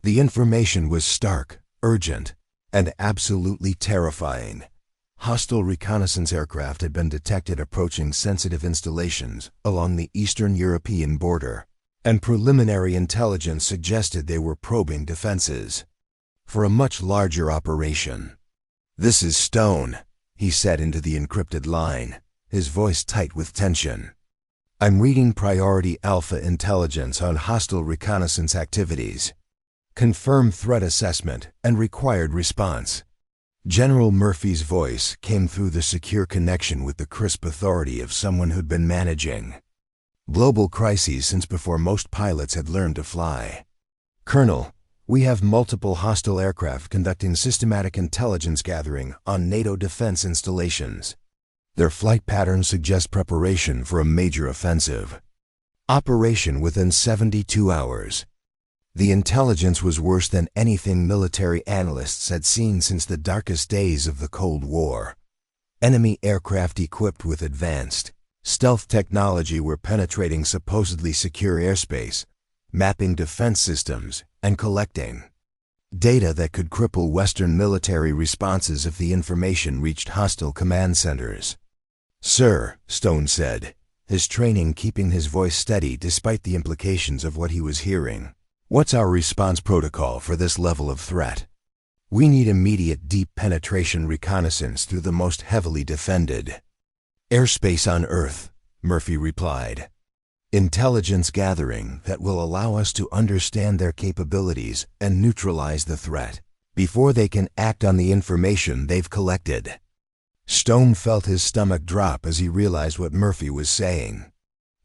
The information was stark, urgent, and absolutely terrifying. Hostile reconnaissance aircraft had been detected approaching sensitive installations along the Eastern European border, and preliminary intelligence suggested they were probing defenses for a much larger operation. "This is Stone," he said into the encrypted line, his voice tight with tension. "I'm reading Priority Alpha intelligence on hostile reconnaissance activities. Confirm threat assessment and required response." General Murphy's voice came through the secure connection with the crisp authority of someone who'd been managing global crises since before most pilots had learned to fly. "Colonel, we have multiple hostile aircraft conducting systematic intelligence gathering on NATO defense installations. Their flight patterns suggest preparation for a major offensive operation within 72 hours. The intelligence was worse than anything military analysts had seen since the darkest days of the Cold War. Enemy aircraft equipped with advanced stealth technology were penetrating supposedly secure airspace, mapping defense systems, and collecting data that could cripple Western military responses if the information reached hostile command centers. "Sir," Stone said, his training keeping his voice steady despite the implications of what he was hearing, "what's our response protocol for this level of threat?" "We need immediate deep penetration reconnaissance through the most heavily defended airspace on Earth," Murphy replied. "Intelligence gathering that will allow us to understand their capabilities and neutralize the threat before they can act on the information they've collected." Stone felt his stomach drop as he realized what Murphy was saying.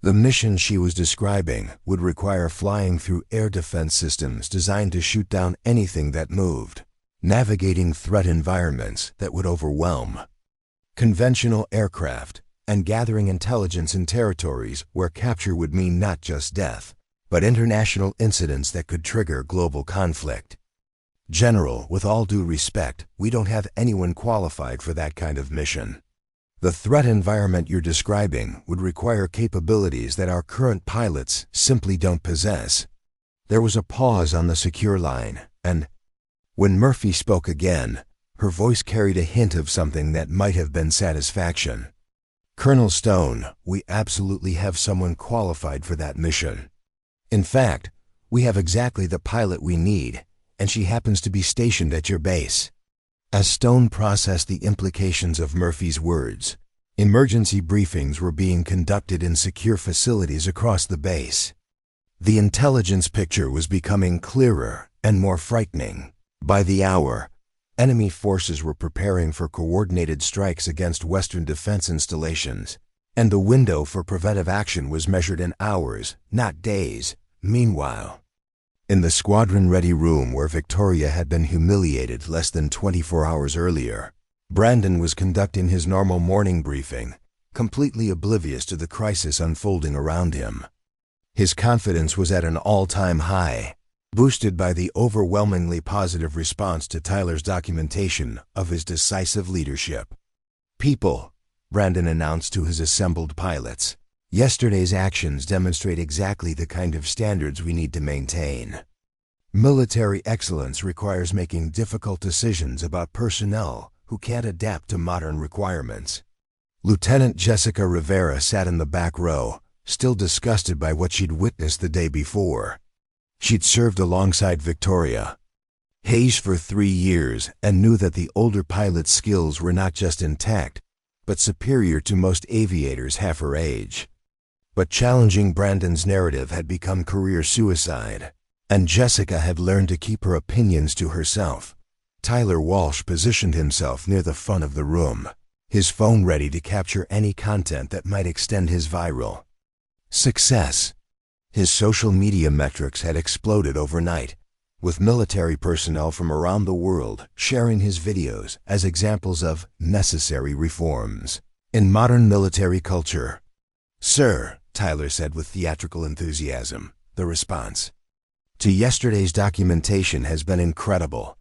The mission she was describing would require flying through air defense systems designed to shoot down anything that moved, navigating threat environments that would overwhelm conventional aircraft, and gathering intelligence in territories where capture would mean not just death, but international incidents that could trigger global conflict. "General, with all due respect, we don't have anyone qualified for that kind of mission. The threat environment you're describing would require capabilities that our current pilots simply don't possess." There was a pause on the secure line, and when Murphy spoke again, her voice carried a hint of something that might have been satisfaction. "Colonel Stone, we absolutely have someone qualified for that mission. In fact, we have exactly the pilot we need, and she happens to be stationed at your base." As Stone processed the implications of Murphy's words, emergency briefings were being conducted in secure facilities across the base. The intelligence picture was becoming clearer and more frightening. By the hour, enemy forces were preparing for coordinated strikes against Western defense installations, and the window for preventive action was measured in hours, not days. Meanwhile, in the squadron-ready room where Victoria had been humiliated less than 24 hours earlier, Brandon was conducting his normal morning briefing, completely oblivious to the crisis unfolding around him. His confidence was at an all-time high, boosted by the overwhelmingly positive response to Tyler's documentation of his decisive leadership. "People," Brandon announced to his assembled pilots, "yesterday's actions demonstrate exactly the kind of standards we need to maintain. Military excellence requires making difficult decisions about personnel who can't adapt to modern requirements." Lieutenant Jessica Rivera sat in the back row, still disgusted by what she'd witnessed the day before. She'd served alongside Victoria Hayes for 3 years and knew that the older pilot's skills were not just intact, but superior to most aviators half her age. But challenging Brandon's narrative had become career suicide, and Jessica had learned to keep her opinions to herself. Tyler Walsh positioned himself near the front of the room, his phone ready to capture any content that might extend his viral success. His social media metrics had exploded overnight, with military personnel from around the world sharing his videos as examples of necessary reforms in modern military culture. "Sir," Tyler said with theatrical enthusiasm, the response to yesterday's documentation has been incredible.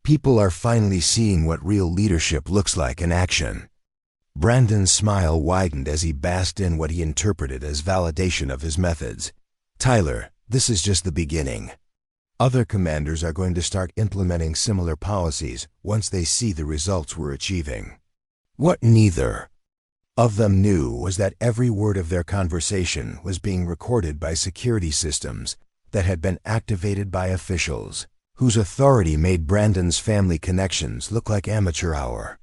People are finally seeing what real leadership looks like in action. Brandon's smile widened as he basked in what he interpreted as validation of his methods. "Tyler, this is just the beginning. Other commanders are going to start implementing similar policies once they see the results we're achieving." What neither of them knew was that every word of their conversation was being recorded by security systems that had been activated by officials whose authority made Brandon's family connections look like amateur hour.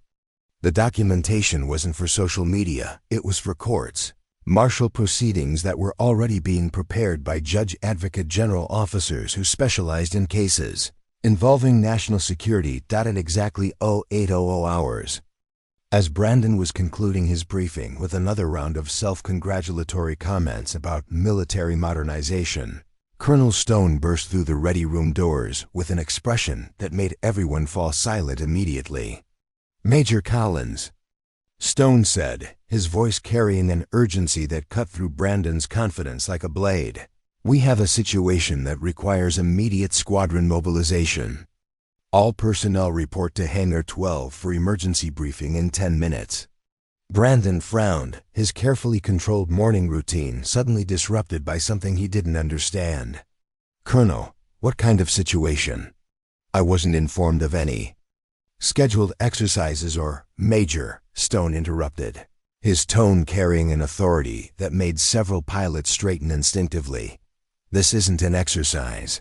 The documentation wasn't for social media, it was for courts, martial proceedings that were already being prepared by Judge Advocate General officers who specialized in cases involving national security at exactly 0800 hours. As Brandon was concluding his briefing with another round of self-congratulatory comments about military modernization, Colonel Stone burst through the ready room doors with an expression that made everyone fall silent immediately. "Major Collins," Stone said, his voice carrying an urgency that cut through Brandon's confidence like a blade, "we have a situation that requires immediate squadron mobilization. All personnel report to Hangar 12 for emergency briefing in 10 minutes. Brandon frowned, his carefully controlled morning routine suddenly disrupted by something he didn't understand. "Colonel, what kind of situation? I wasn't informed of any scheduled exercises or Major," Stone interrupted, his tone carrying an authority that made several pilots straighten instinctively. "This isn't an exercise.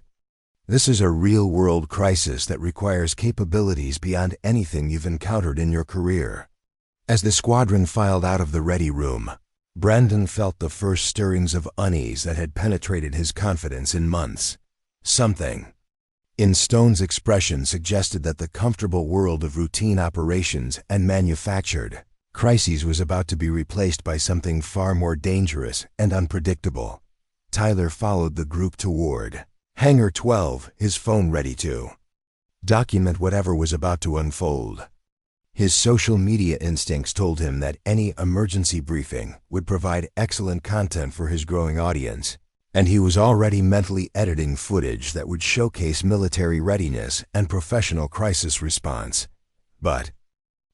This is a real-world crisis that requires capabilities beyond anything you've encountered in your career." As the squadron filed out of the ready room, Brandon felt the first stirrings of unease that had penetrated his confidence in months. Something in Stone's expression suggested that the comfortable world of routine operations and manufactured crises was about to be replaced by something far more dangerous and unpredictable. Tyler followed the group toward Hangar 12, his phone ready to document whatever was about to unfold. His social media instincts told him that any emergency briefing would provide excellent content for his growing audience, and he was already mentally editing footage that would showcase military readiness and professional crisis response. But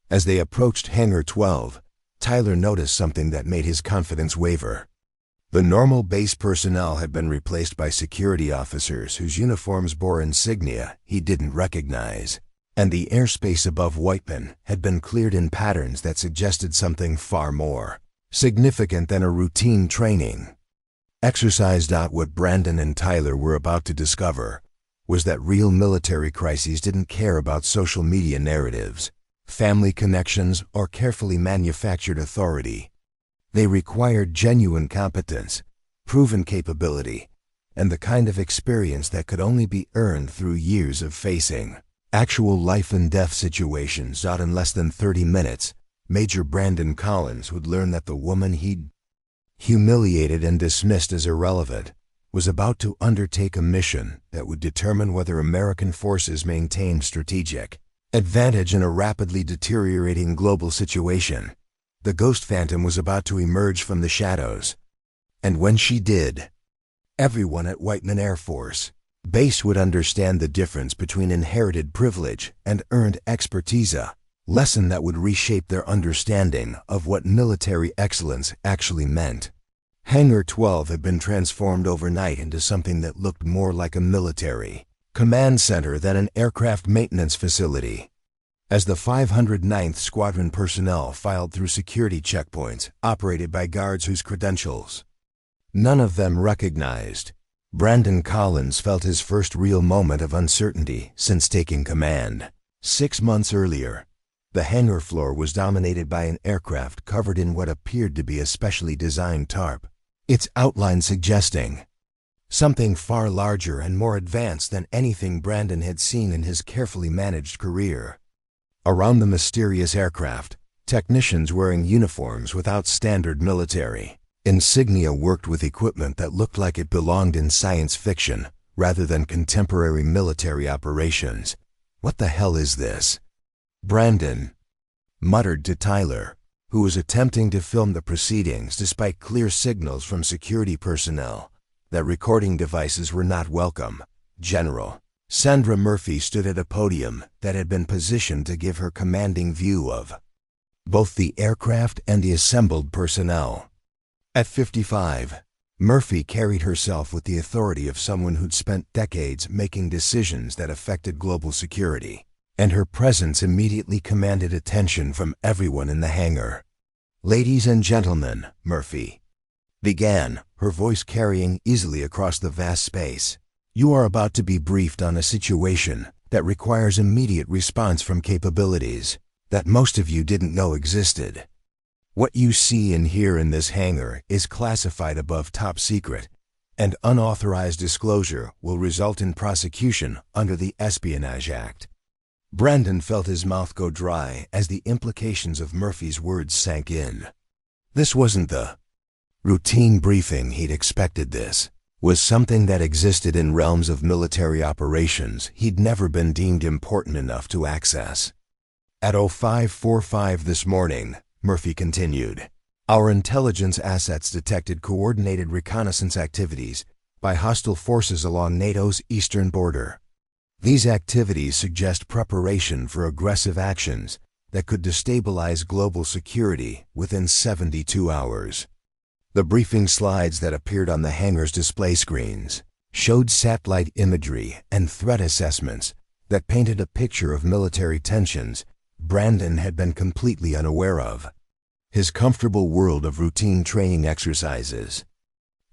as they approached Hangar 12, Tyler noticed something that made his confidence waver. The normal base personnel had been replaced by security officers whose uniforms bore insignia he didn't recognize, and the airspace above Whiteman had been cleared in patterns that suggested something far more significant than a routine training exercise. What Brandon and Tyler were about to discover was that real military crises didn't care about social media narratives, family connections, or carefully manufactured authority. They required genuine competence, proven capability, and the kind of experience that could only be earned through years of facing actual life-and-death situations. In less than 30 minutes, Major Brandon Collins would learn that the woman he'd humiliated and dismissed as irrelevant was about to undertake a mission that would determine whether American forces maintained strategic advantage in a rapidly deteriorating global situation. The Ghost Phantom was about to emerge from the shadows, and when she did, Everyone at Whiteman Air Force Base would understand the difference between inherited privilege and earned expertise, a lesson that would reshape their understanding of what military excellence actually meant. Hangar 12 had been transformed overnight into something that looked more like a military command center than an aircraft maintenance facility. As the 509th Squadron personnel filed through security checkpoints operated by guards whose credentials none of them recognized, Brandon Collins felt his first real moment of uncertainty since taking command. 6 months earlier, the hangar floor was dominated by an aircraft covered in what appeared to be a specially designed tarp, its outline suggesting something far larger and more advanced than anything Brandon had seen in his carefully managed career. Around the mysterious aircraft, technicians wearing uniforms without standard military insignia worked with equipment that looked like it belonged in science fiction rather than contemporary military operations. "What the hell is this?" Brandon muttered to Tyler, who was attempting to film the proceedings despite clear signals from security personnel that recording devices were not welcome. General Sandra Murphy stood at a podium that had been positioned to give her commanding view of both the aircraft and the assembled personnel. At 55, Murphy carried herself with the authority of someone who'd spent decades making decisions that affected global security, and her presence immediately commanded attention from everyone in the hangar. "Ladies and gentlemen," Murphy began, her voice carrying easily across the vast space, "you are about to be briefed on a situation that requires immediate response from capabilities that most of you didn't know existed. What you see and hear in this hangar is classified above top secret, and unauthorized disclosure will result in prosecution under the Espionage Act." Brandon felt his mouth go dry as the implications of Murphy's words sank in. This wasn't the routine briefing he'd expected. This was something that existed in realms of military operations he'd never been deemed important enough to access. At 05:45 this morning, Murphy continued, "Our intelligence assets detected coordinated reconnaissance activities by hostile forces along NATO's eastern border. These activities suggest preparation for aggressive actions that could destabilize global security within 72 hours. The briefing slides that appeared on the hangar's display screens showed satellite imagery and threat assessments that painted a picture of military tensions Brandon had been completely unaware of. His comfortable world of routine training exercises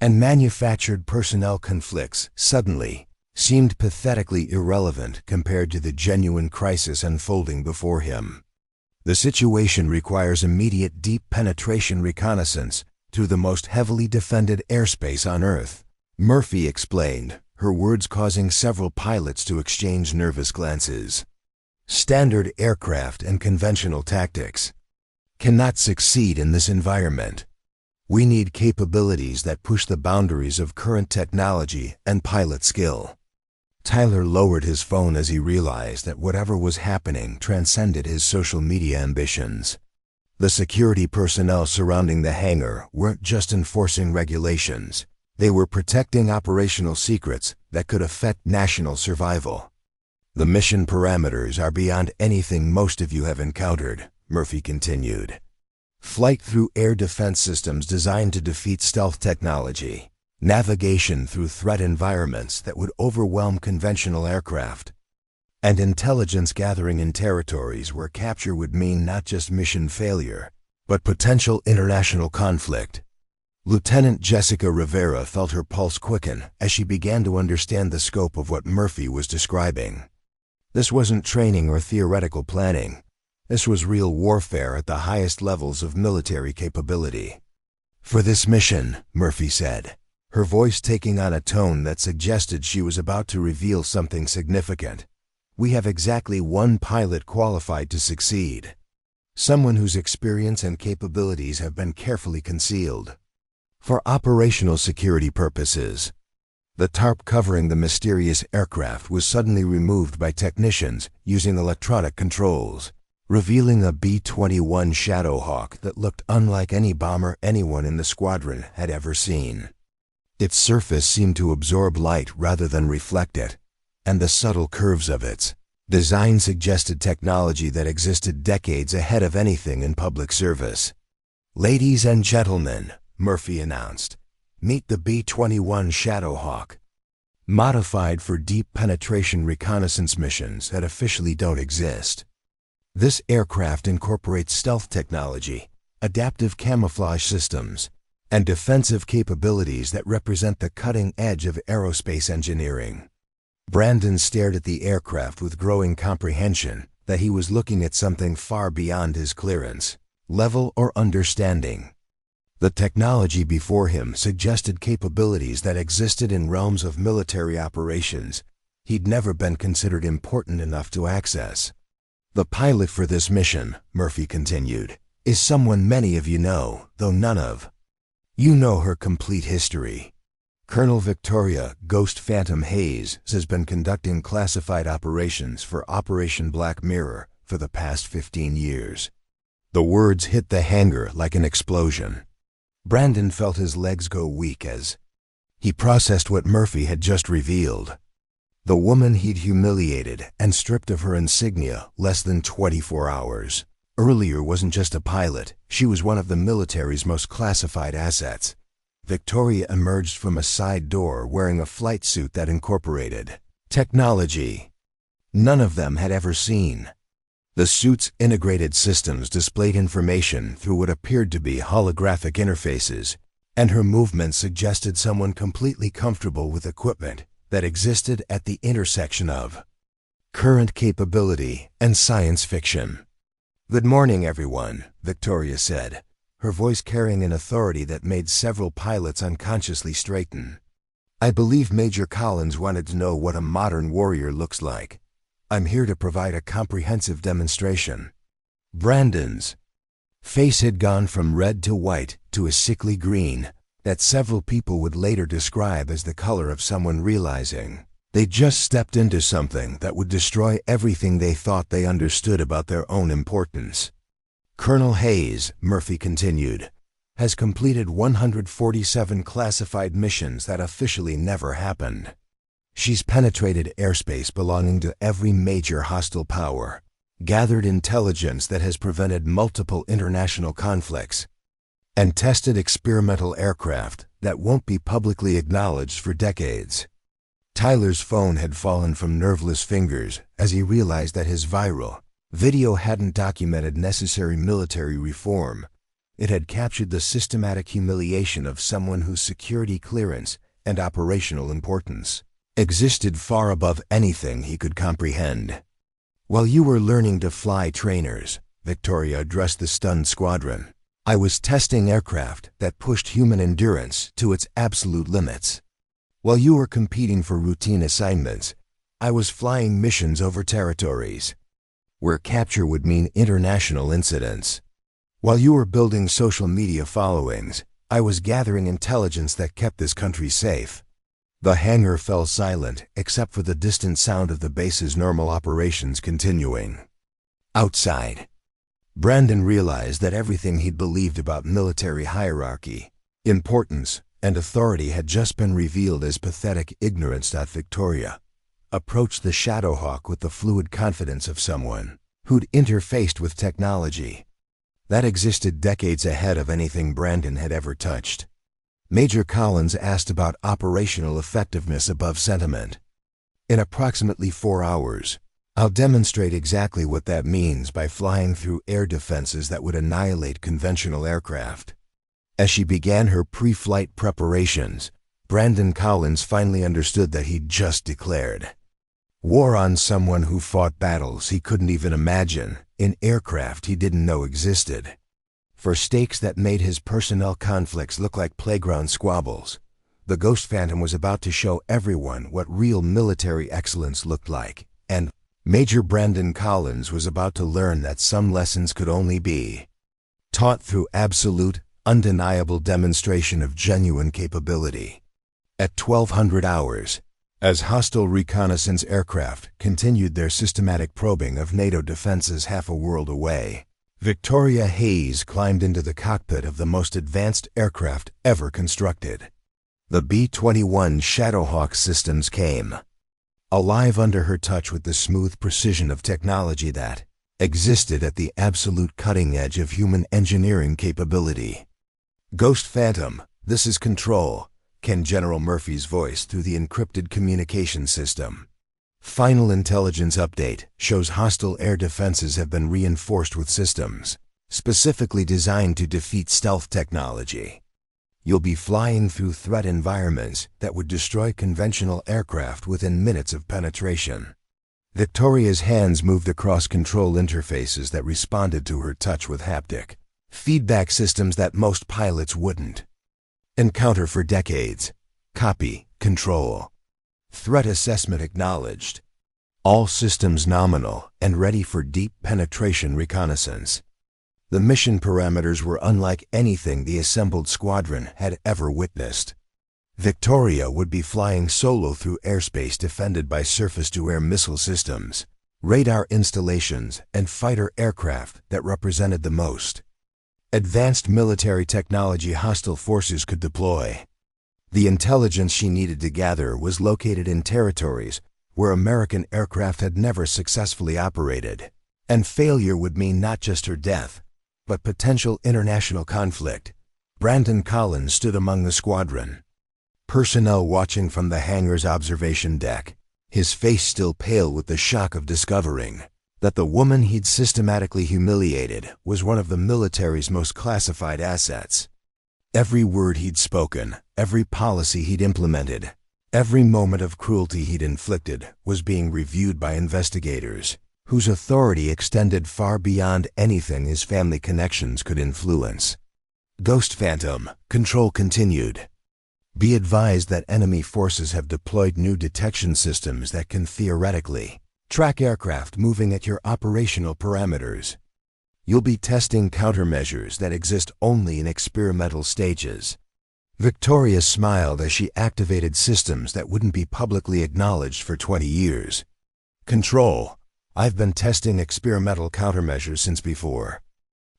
and manufactured personnel conflicts suddenly seemed pathetically irrelevant compared to the genuine crisis unfolding before him. The situation requires immediate deep penetration reconnaissance through the most heavily defended airspace on Earth," Murphy explained, her words causing several pilots to exchange nervous glances. "Standard aircraft and conventional tactics cannot succeed in this environment. We need capabilities that push the boundaries of current technology and pilot skill." Tyler lowered his phone as he realized that whatever was happening transcended his social media ambitions. The security personnel surrounding the hangar weren't just enforcing regulations. They were protecting operational secrets that could affect national survival. "The mission parameters are beyond anything most of you have encountered," Murphy continued. "Flight through air defense systems designed to defeat stealth technology, navigation through threat environments that would overwhelm conventional aircraft, and intelligence gathering in territories where capture would mean not just mission failure, but potential international conflict." Lieutenant Jessica Rivera felt her pulse quicken as she began to understand the scope of what Murphy was describing. This wasn't training or theoretical planning. This was real warfare at the highest levels of military capability. "For this mission," Murphy said, her voice taking on a tone that suggested she was about to reveal something significant, "we have exactly one pilot qualified to succeed. Someone whose experience and capabilities have been carefully concealed. For operational security purposes." The tarp covering the mysterious aircraft was suddenly removed by technicians using electronic controls, revealing a B-21 Shadowhawk that looked unlike any bomber anyone in the squadron had ever seen. Its surface seemed to absorb light rather than reflect it, and the subtle curves of its design suggested technology that existed decades ahead of anything in public service. "Ladies and gentlemen," Murphy announced, "meet the B-21 Shadowhawk, modified for deep penetration reconnaissance missions that officially don't exist. This aircraft incorporates stealth technology, adaptive camouflage systems, and defensive capabilities that represent the cutting edge of aerospace engineering." Brandon stared at the aircraft with growing comprehension that he was looking at something far beyond his clearance, level, or understanding. The technology before him suggested capabilities that existed in realms of military operations he'd never been considered important enough to access. "The pilot for this mission," Murphy continued, "is someone many of you know, though none of you know her complete history. Colonel Victoria Ghost Phantom Hayes has been conducting classified operations for Operation Black Mirror for the past 15 years. The words hit the hangar like an explosion. Brandon felt his legs go weak as he processed what Murphy had just revealed. The woman he'd humiliated and stripped of her insignia less than 24 hours earlier wasn't just a pilot, she was one of the military's most classified assets. Victoria emerged from a side door wearing a flight suit that incorporated technology none of them had ever seen. The suit's integrated systems displayed information through what appeared to be holographic interfaces, and her movements suggested someone completely comfortable with equipment that existed at the intersection of current capability and science fiction. "Good morning, everyone," Victoria said, her voice carrying an authority that made several pilots unconsciously straighten. "I believe Major Collins wanted to know what a modern warrior looks like. I'm here to provide a comprehensive demonstration." Brandon's face had gone from red to white to a sickly green that several people would later describe as the color of someone realizing they just stepped into something that would destroy everything they thought they understood about their own importance. "Colonel Hayes," Murphy continued, "has completed 147 classified missions that officially never happened. She's penetrated airspace belonging to every major hostile power, gathered intelligence that has prevented multiple international conflicts, and tested experimental aircraft that won't be publicly acknowledged for decades." Tyler's phone had fallen from nerveless fingers as he realized that his viral video hadn't documented necessary military reform. It had captured the systematic humiliation of someone whose security clearance and operational importance existed far above anything he could comprehend. "While you were learning to fly trainers," Victoria addressed the stunned squadron, "I was testing aircraft that pushed human endurance to its absolute limits. While you were competing for routine assignments, I was flying missions over territories where capture would mean international incidents. While you were building social media followings, I was gathering intelligence that kept this country safe." The hangar fell silent except for the distant sound of the base's normal operations continuing. Outside, Brandon realized that everything he'd believed about military hierarchy, importance, and authority had just been revealed as pathetic ignorance. Victoria approached the Shadowhawk with the fluid confidence of someone who'd interfaced with technology that existed decades ahead of anything Brandon had ever touched. Major Collins asked about operational effectiveness above sentiment. "In approximately 4 hours, I'll demonstrate exactly what that means by flying through air defenses that would annihilate conventional aircraft." As she began her pre-flight preparations, Brandon Collins finally understood that he'd just declared war on someone who fought battles he couldn't even imagine in aircraft he didn't know existed. For stakes that made his personnel conflicts look like playground squabbles, the Ghost Phantom was about to show everyone what real military excellence looked like, and Major Brandon Collins was about to learn that some lessons could only be taught through absolute, undeniable demonstration of genuine capability. At 1200 hours, as hostile reconnaissance aircraft continued their systematic probing of NATO defenses half a world away, Victoria Hayes climbed into the cockpit of the most advanced aircraft ever constructed. The B-21 Shadowhawk systems came, alive under her touch with the smooth precision of technology that existed at the absolute cutting edge of human engineering capability. "Ghost Phantom, this is Control," came General Murphy's voice through the encrypted communication system. "Final intelligence update shows hostile air defenses have been reinforced with systems specifically designed to defeat stealth technology. You'll be flying through threat environments that would destroy conventional aircraft within minutes of penetration." Victoria's hands moved across control interfaces that responded to her touch with haptic feedback systems that most pilots wouldn't encounter for decades. "Copy, Control. Threat assessment acknowledged. All systems nominal and ready for deep penetration reconnaissance." The mission parameters were unlike anything the assembled squadron had ever witnessed. Victoria would be flying solo through airspace defended by surface-to-air missile systems, radar installations, and fighter aircraft that represented the most advanced military technology hostile forces could deploy. The intelligence she needed to gather was located in territories where American aircraft had never successfully operated, and failure would mean not just her death, but potential international conflict. Brandon Collins stood among the squadron personnel watching from the hangar's observation deck, his face still pale with the shock of discovering that the woman he'd systematically humiliated was one of the military's most classified assets. Every word he'd spoken, every policy he'd implemented, every moment of cruelty he'd inflicted was being reviewed by investigators whose authority extended far beyond anything his family connections could influence. "Ghost Phantom," Control continued. "Be advised that enemy forces have deployed new detection systems that can theoretically track aircraft moving at your operational parameters. You'll be testing countermeasures that exist only in experimental stages." Victoria smiled as she activated systems that wouldn't be publicly acknowledged for 20 years. "Control, I've been testing experimental countermeasures since before.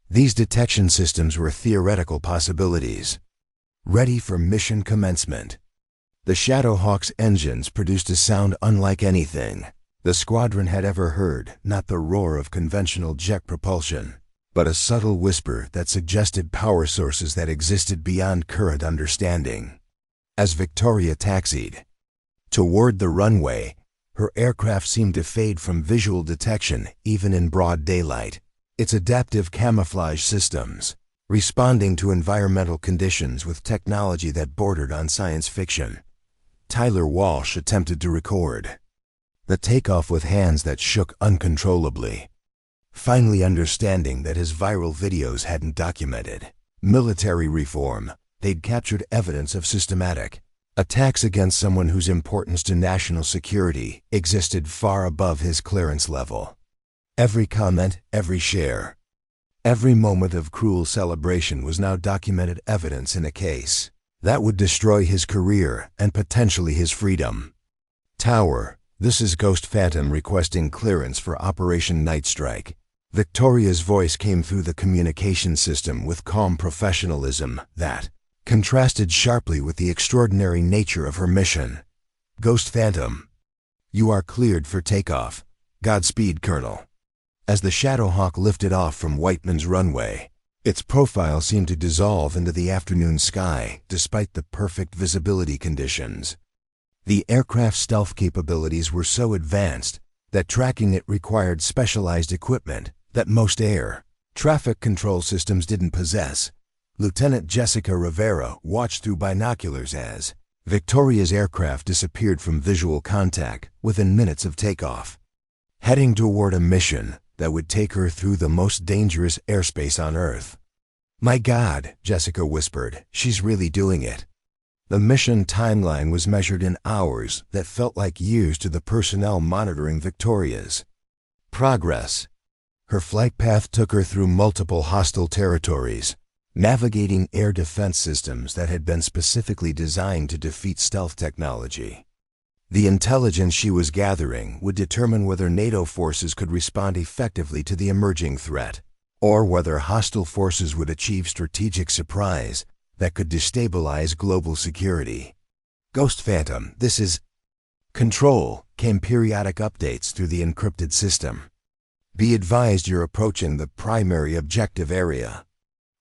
These detection systems were theoretical possibilities, ready for mission commencement." The Shadowhawk's engines produced a sound unlike anything the squadron had ever heard, not the roar of conventional jet propulsion, but a subtle whisper that suggested power sources that existed beyond current understanding. As Victoria taxied toward the runway, her aircraft seemed to fade from visual detection even in broad daylight, its adaptive camouflage systems responding to environmental conditions with technology that bordered on science fiction. Tyler Walsh attempted to record the takeoff with hands that shook uncontrollably, finally understanding that his viral videos hadn't documented military reform. They'd captured evidence of systematic attacks against someone whose importance to national security existed far above his clearance level. Every comment, every share, every moment of cruel celebration was now documented evidence in a case that would destroy his career and potentially his freedom. "Tower, this is Ghost Phantom requesting clearance for Operation Night Strike." Victoria's voice came through the communication system with calm professionalism that contrasted sharply with the extraordinary nature of her mission. "Ghost Phantom, you are cleared for takeoff. Godspeed, Colonel." As the Shadowhawk lifted off from Whiteman's runway, its profile seemed to dissolve into the afternoon sky despite the perfect visibility conditions. The aircraft's stealth capabilities were so advanced that tracking it required specialized equipment that most air traffic control systems didn't possess. Lieutenant Jessica Rivera watched through binoculars as Victoria's aircraft disappeared from visual contact within minutes of takeoff, heading toward a mission that would take her through the most dangerous airspace on Earth. "My God," Jessica whispered, "she's really doing it." The mission timeline was measured in hours that felt like years to the personnel monitoring Victoria's progress. Her flight path took her through multiple hostile territories, navigating air defense systems that had been specifically designed to defeat stealth technology. The intelligence she was gathering would determine whether NATO forces could respond effectively to the emerging threat, or whether hostile forces would achieve strategic surprise that could destabilize global security. Ghost Phantom, this is Control, came periodic updates through the encrypted system. Be advised you're approaching the primary objective area.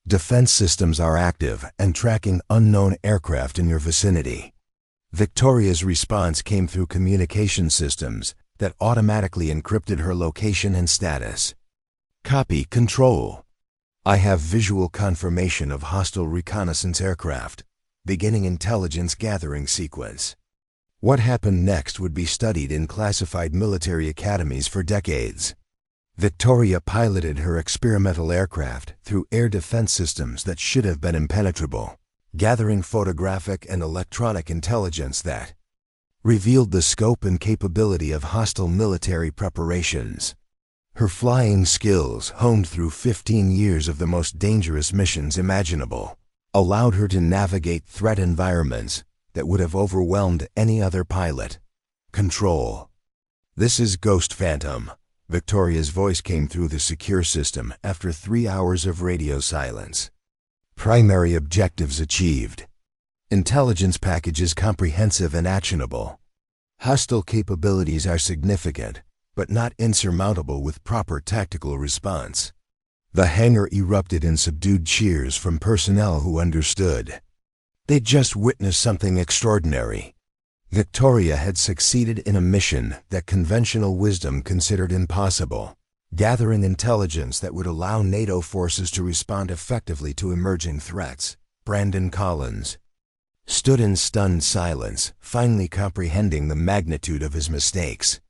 Defense systems are active and tracking unknown aircraft in your vicinity. Victoria's response came through communication systems that automatically encrypted her location and status. Copy, Control. I have visual confirmation of hostile reconnaissance aircraft. Beginning intelligence gathering sequence. What happened next would be studied in classified military academies for decades. Victoria piloted her experimental aircraft through air defense systems that should have been impenetrable, gathering photographic and electronic intelligence that revealed the scope and capability of hostile military preparations. Her flying skills, honed through 15 years of the most dangerous missions imaginable, allowed her to navigate threat environments that would have overwhelmed any other pilot. Control. This is Ghost Phantom. Victoria's voice came through the secure system after 3 hours of radio silence. Primary objectives achieved. Intelligence package is comprehensive and actionable. Hostile capabilities are significant, but not insurmountable with proper tactical response. The hangar erupted in subdued cheers from personnel who understood. They'd just witnessed something extraordinary. Victoria had succeeded in a mission that conventional wisdom considered impossible, gathering intelligence that would allow NATO forces to respond effectively to emerging threats. Brandon Collins stood in stunned silence, finally comprehending the magnitude of his mistakes.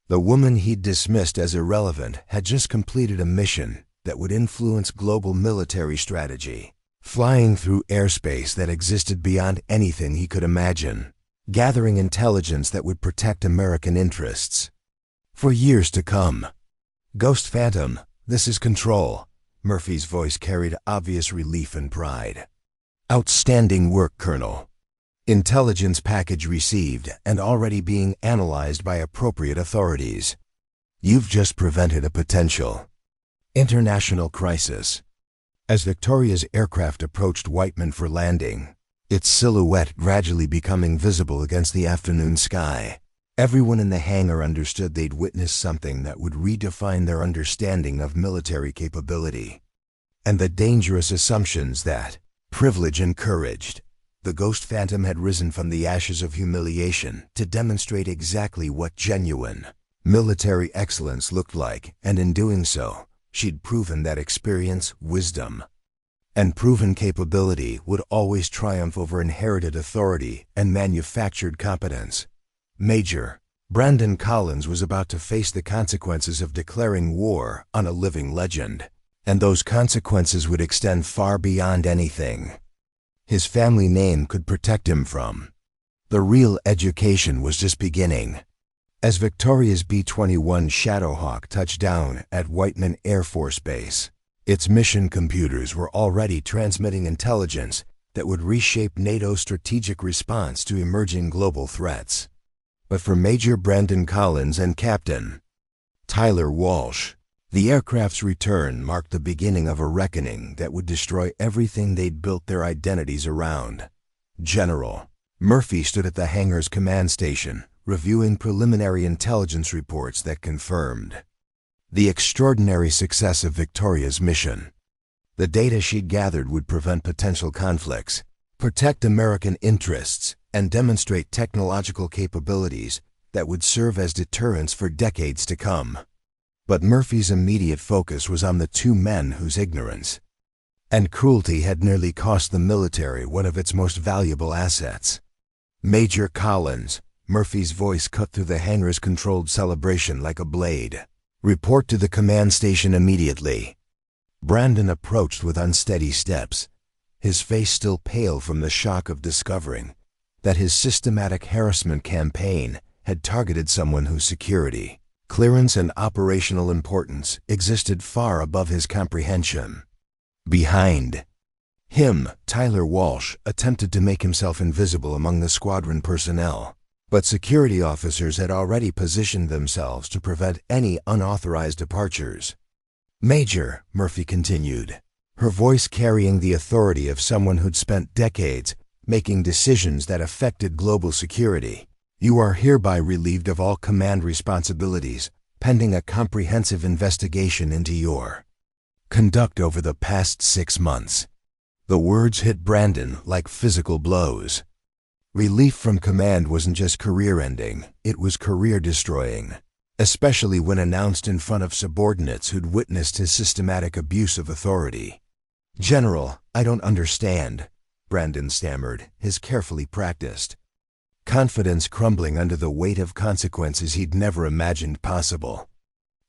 The woman he'd dismissed as irrelevant had just completed a mission that would influence global military strategy, flying through airspace that existed beyond anything he could imagine, gathering intelligence that would protect American interests for years to come. Ghost Phantom, this is Control. Murphy's voice carried obvious relief and pride. Outstanding work, Colonel. Intelligence package received and already being analyzed by appropriate authorities. You've just prevented a potential international crisis. As Victoria's aircraft approached Whiteman for landing, its silhouette gradually becoming visible against the afternoon sky, everyone in the hangar understood they'd witnessed something that would redefine their understanding of military capability and the dangerous assumptions that privilege encouraged. The Ghost Phantom had risen from the ashes of humiliation to demonstrate exactly what genuine military excellence looked like, and in doing so, she'd proven that experience, wisdom, and proven capability would always triumph over inherited authority and manufactured competence. Major Brandon Collins was about to face the consequences of declaring war on a living legend, and those consequences would extend far beyond anything his family name could protect him from. The real education was just beginning. As Victoria's B-21 Shadowhawk touched down at Whiteman Air Force Base, its mission computers were already transmitting intelligence that would reshape NATO's strategic response to emerging global threats. But for Major Brandon Collins and Captain Tyler Walsh, the aircraft's return marked the beginning of a reckoning that would destroy everything they'd built their identities around. General Murphy stood at the hangar's command station, reviewing preliminary intelligence reports that confirmed the extraordinary success of Victoria's mission. The data she'd gathered would prevent potential conflicts, protect American interests, and demonstrate technological capabilities that would serve as deterrents for decades to come. But Murphy's immediate focus was on the two men whose ignorance and cruelty had nearly cost the military one of its most valuable assets. Major Collins, Murphy's voice cut through the hangar's controlled celebration like a blade. Report to the command station immediately. Brandon approached with unsteady steps, his face still pale from the shock of discovering that his systematic harassment campaign had targeted someone whose security, clearance, and operational importance existed far above his comprehension. Behind him, Tyler Walsh attempted to make himself invisible among the squadron personnel, but security officers had already positioned themselves to prevent any unauthorized departures. Major, Murphy continued, her voice carrying the authority of someone who'd spent decades making decisions that affected global security. You are hereby relieved of all command responsibilities, pending a comprehensive investigation into your conduct over the past 6 months. The words hit Brandon like physical blows. Relief from command wasn't just career-ending, it was career-destroying, especially when announced in front of subordinates who'd witnessed his systematic abuse of authority. "General, I don't understand," Brandon stammered, his carefully practiced confidence crumbling under the weight of consequences he'd never imagined possible.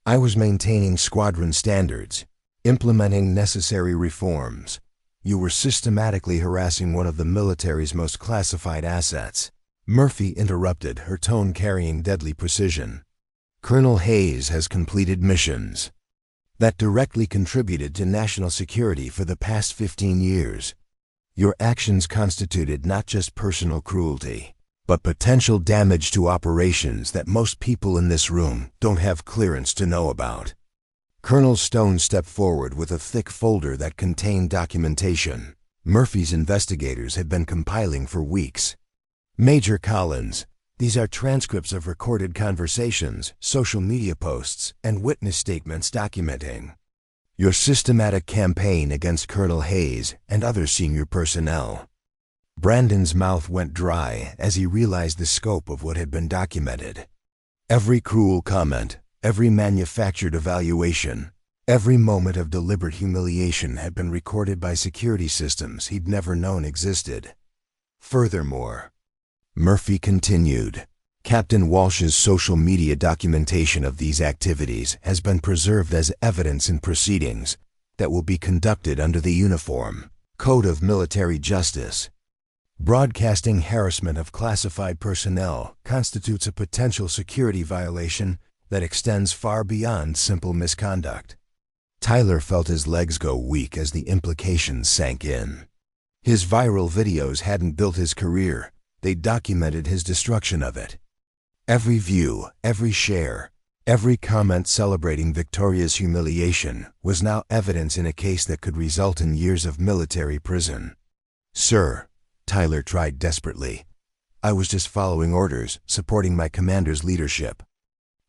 "I was maintaining squadron standards, implementing necessary reforms. You were systematically harassing one of the military's most classified assets." Murphy interrupted, her tone carrying deadly precision. "Colonel Hayes has completed missions that directly contributed to national security for the past 15 years. Your actions constituted not just personal cruelty, but potential damage to operations that most people in this room don't have clearance to know about." Colonel Stone stepped forward with a thick folder that contained documentation Murphy's investigators had been compiling for weeks. "Major Collins, these are transcripts of recorded conversations, social media posts, and witness statements documenting your systematic campaign against Colonel Hayes and other senior personnel." Brandon's mouth went dry as he realized the scope of what had been documented. Every cruel comment, every manufactured evaluation, every moment of deliberate humiliation had been recorded by security systems he'd never known existed. Furthermore, Murphy continued, Captain Walsh's social media documentation of these activities has been preserved as evidence in proceedings that will be conducted under the Uniform Code of Military Justice. Broadcasting harassment of classified personnel constitutes a potential security violation that extends far beyond simple misconduct. Tyler felt his legs go weak as the implications sank in. His viral videos hadn't built his career, they documented his destruction of it. Every view, every share, every comment celebrating Victoria's humiliation was now evidence in a case that could result in years of military prison. "Sir," Tyler tried desperately, "I was just following orders, supporting my commander's leadership."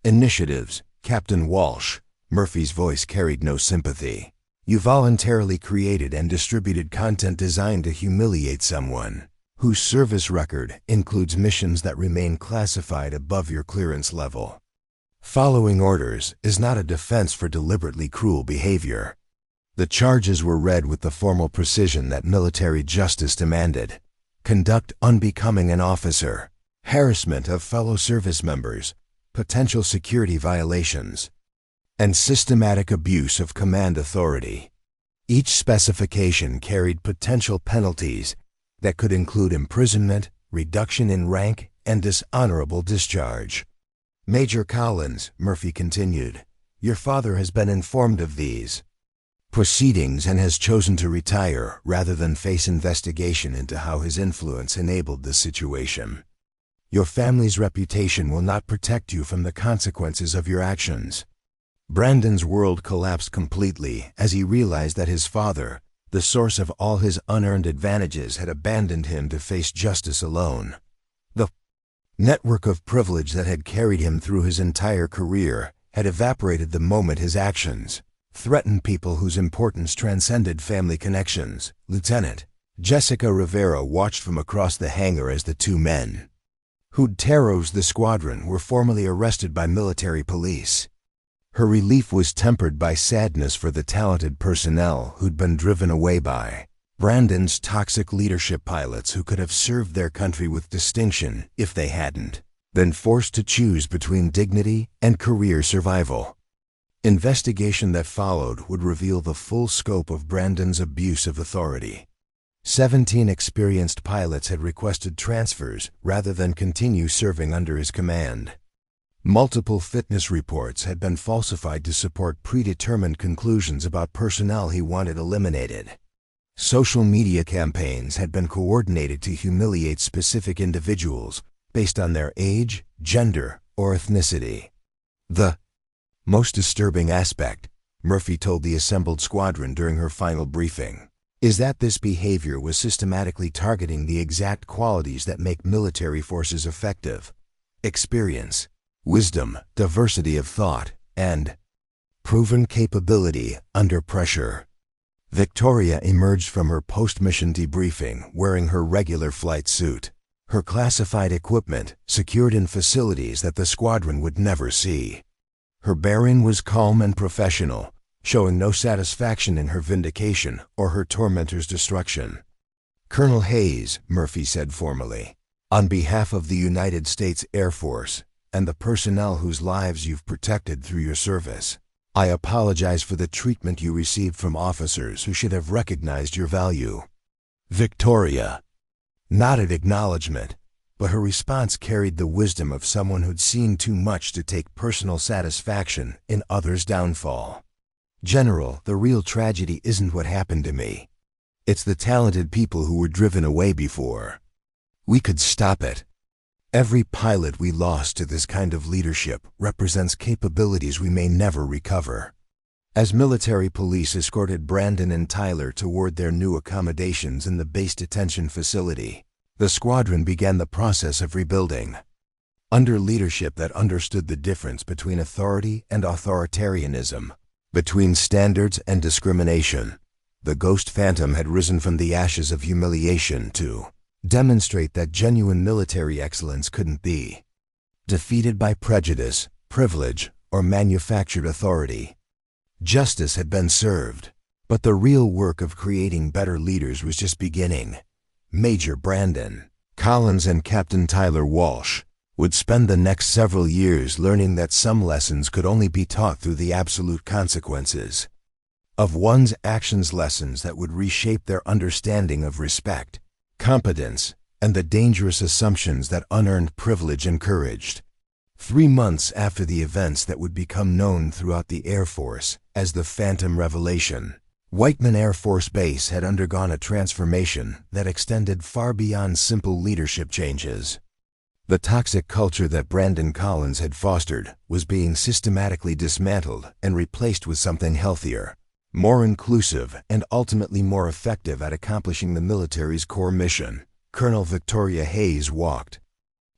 "Initiatives, Captain Walsh," Murphy's voice carried no sympathy. "You voluntarily created and distributed content designed to humiliate someone whose service record includes missions that remain classified above your clearance level. Following orders is not a defense for deliberately cruel behavior." The charges were read with the formal precision that military justice demanded. Conduct unbecoming an officer, harassment of fellow service members, potential security violations, and systematic abuse of command authority. Each specification carried potential penalties that could include imprisonment, reduction in rank, and dishonorable discharge. "Major Collins," Murphy continued, "your father has been informed of these proceedings and has chosen to retire rather than face investigation into how his influence enabled the situation. Your family's reputation will not protect you from the consequences of your actions." Brandon's world collapsed completely as he realized that his father, the source of all his unearned advantages, had abandoned him to face justice alone. The network of privilege that had carried him through his entire career had evaporated the moment his actions threatened people whose importance transcended family connections. Lieutenant Jessica Rivera watched from across the hangar as the two men who'd terrorized the squadron were formally arrested by military police. Her relief was tempered by sadness for the talented personnel who'd been driven away by Brandon's toxic leadership pilots who could have served their country with distinction if they hadn't been forced to choose between dignity and career survival. Investigation that followed would reveal the full scope of Brandon's abuse of authority. 17 experienced pilots had requested transfers rather than continue serving under his command. Multiple fitness reports had been falsified to support predetermined conclusions about personnel he wanted eliminated. Social media campaigns had been coordinated to humiliate specific individuals based on their age, gender, or ethnicity. The most disturbing aspect, Murphy told the assembled squadron during her final briefing, is that this behavior was systematically targeting the exact qualities that make military forces effective: experience, wisdom, diversity of thought, and proven capability under pressure. Victoria emerged from her post-mission debriefing wearing her regular flight suit, her classified equipment secured in facilities that the squadron would never see. Her bearing was calm and professional, showing no satisfaction in her vindication or her tormentor's destruction. "Colonel Hayes," Murphy said formally, "on behalf of the United States Air Force and the personnel whose lives you've protected through your service, I apologize for the treatment you received from officers who should have recognized your value." Victoria nodded acknowledgement, but her response carried the wisdom of someone who'd seen too much to take personal satisfaction in others' downfall. "General, the real tragedy isn't what happened to me. It's the talented people who were driven away before we could stop it. Every pilot we lost to this kind of leadership represents capabilities we may never recover." As military police escorted Brandon and Tyler toward their new accommodations in the base detention facility, the squadron began the process of rebuilding. Under leadership that understood the difference between authority and authoritarianism, between standards and discrimination, the Ghost Phantom had risen from the ashes of humiliation to demonstrate that genuine military excellence couldn't be defeated by prejudice, privilege, or manufactured authority. Justice had been served, but the real work of creating better leaders was just beginning. Major Brandon Collins and Captain Tyler Walsh would spend the next several years learning that some lessons could only be taught through the absolute consequences of one's actions, lessons that would reshape their understanding of respect, competence, and the dangerous assumptions that unearned privilege encouraged. 3 months after the events that would become known throughout the Air Force as the Phantom Revelation, Whiteman Air Force Base had undergone a transformation that extended far beyond simple leadership changes. The toxic culture that Brandon Collins had fostered was being systematically dismantled and replaced with something healthier, more inclusive, and ultimately more effective at accomplishing the military's core mission. Colonel Victoria Hayes walked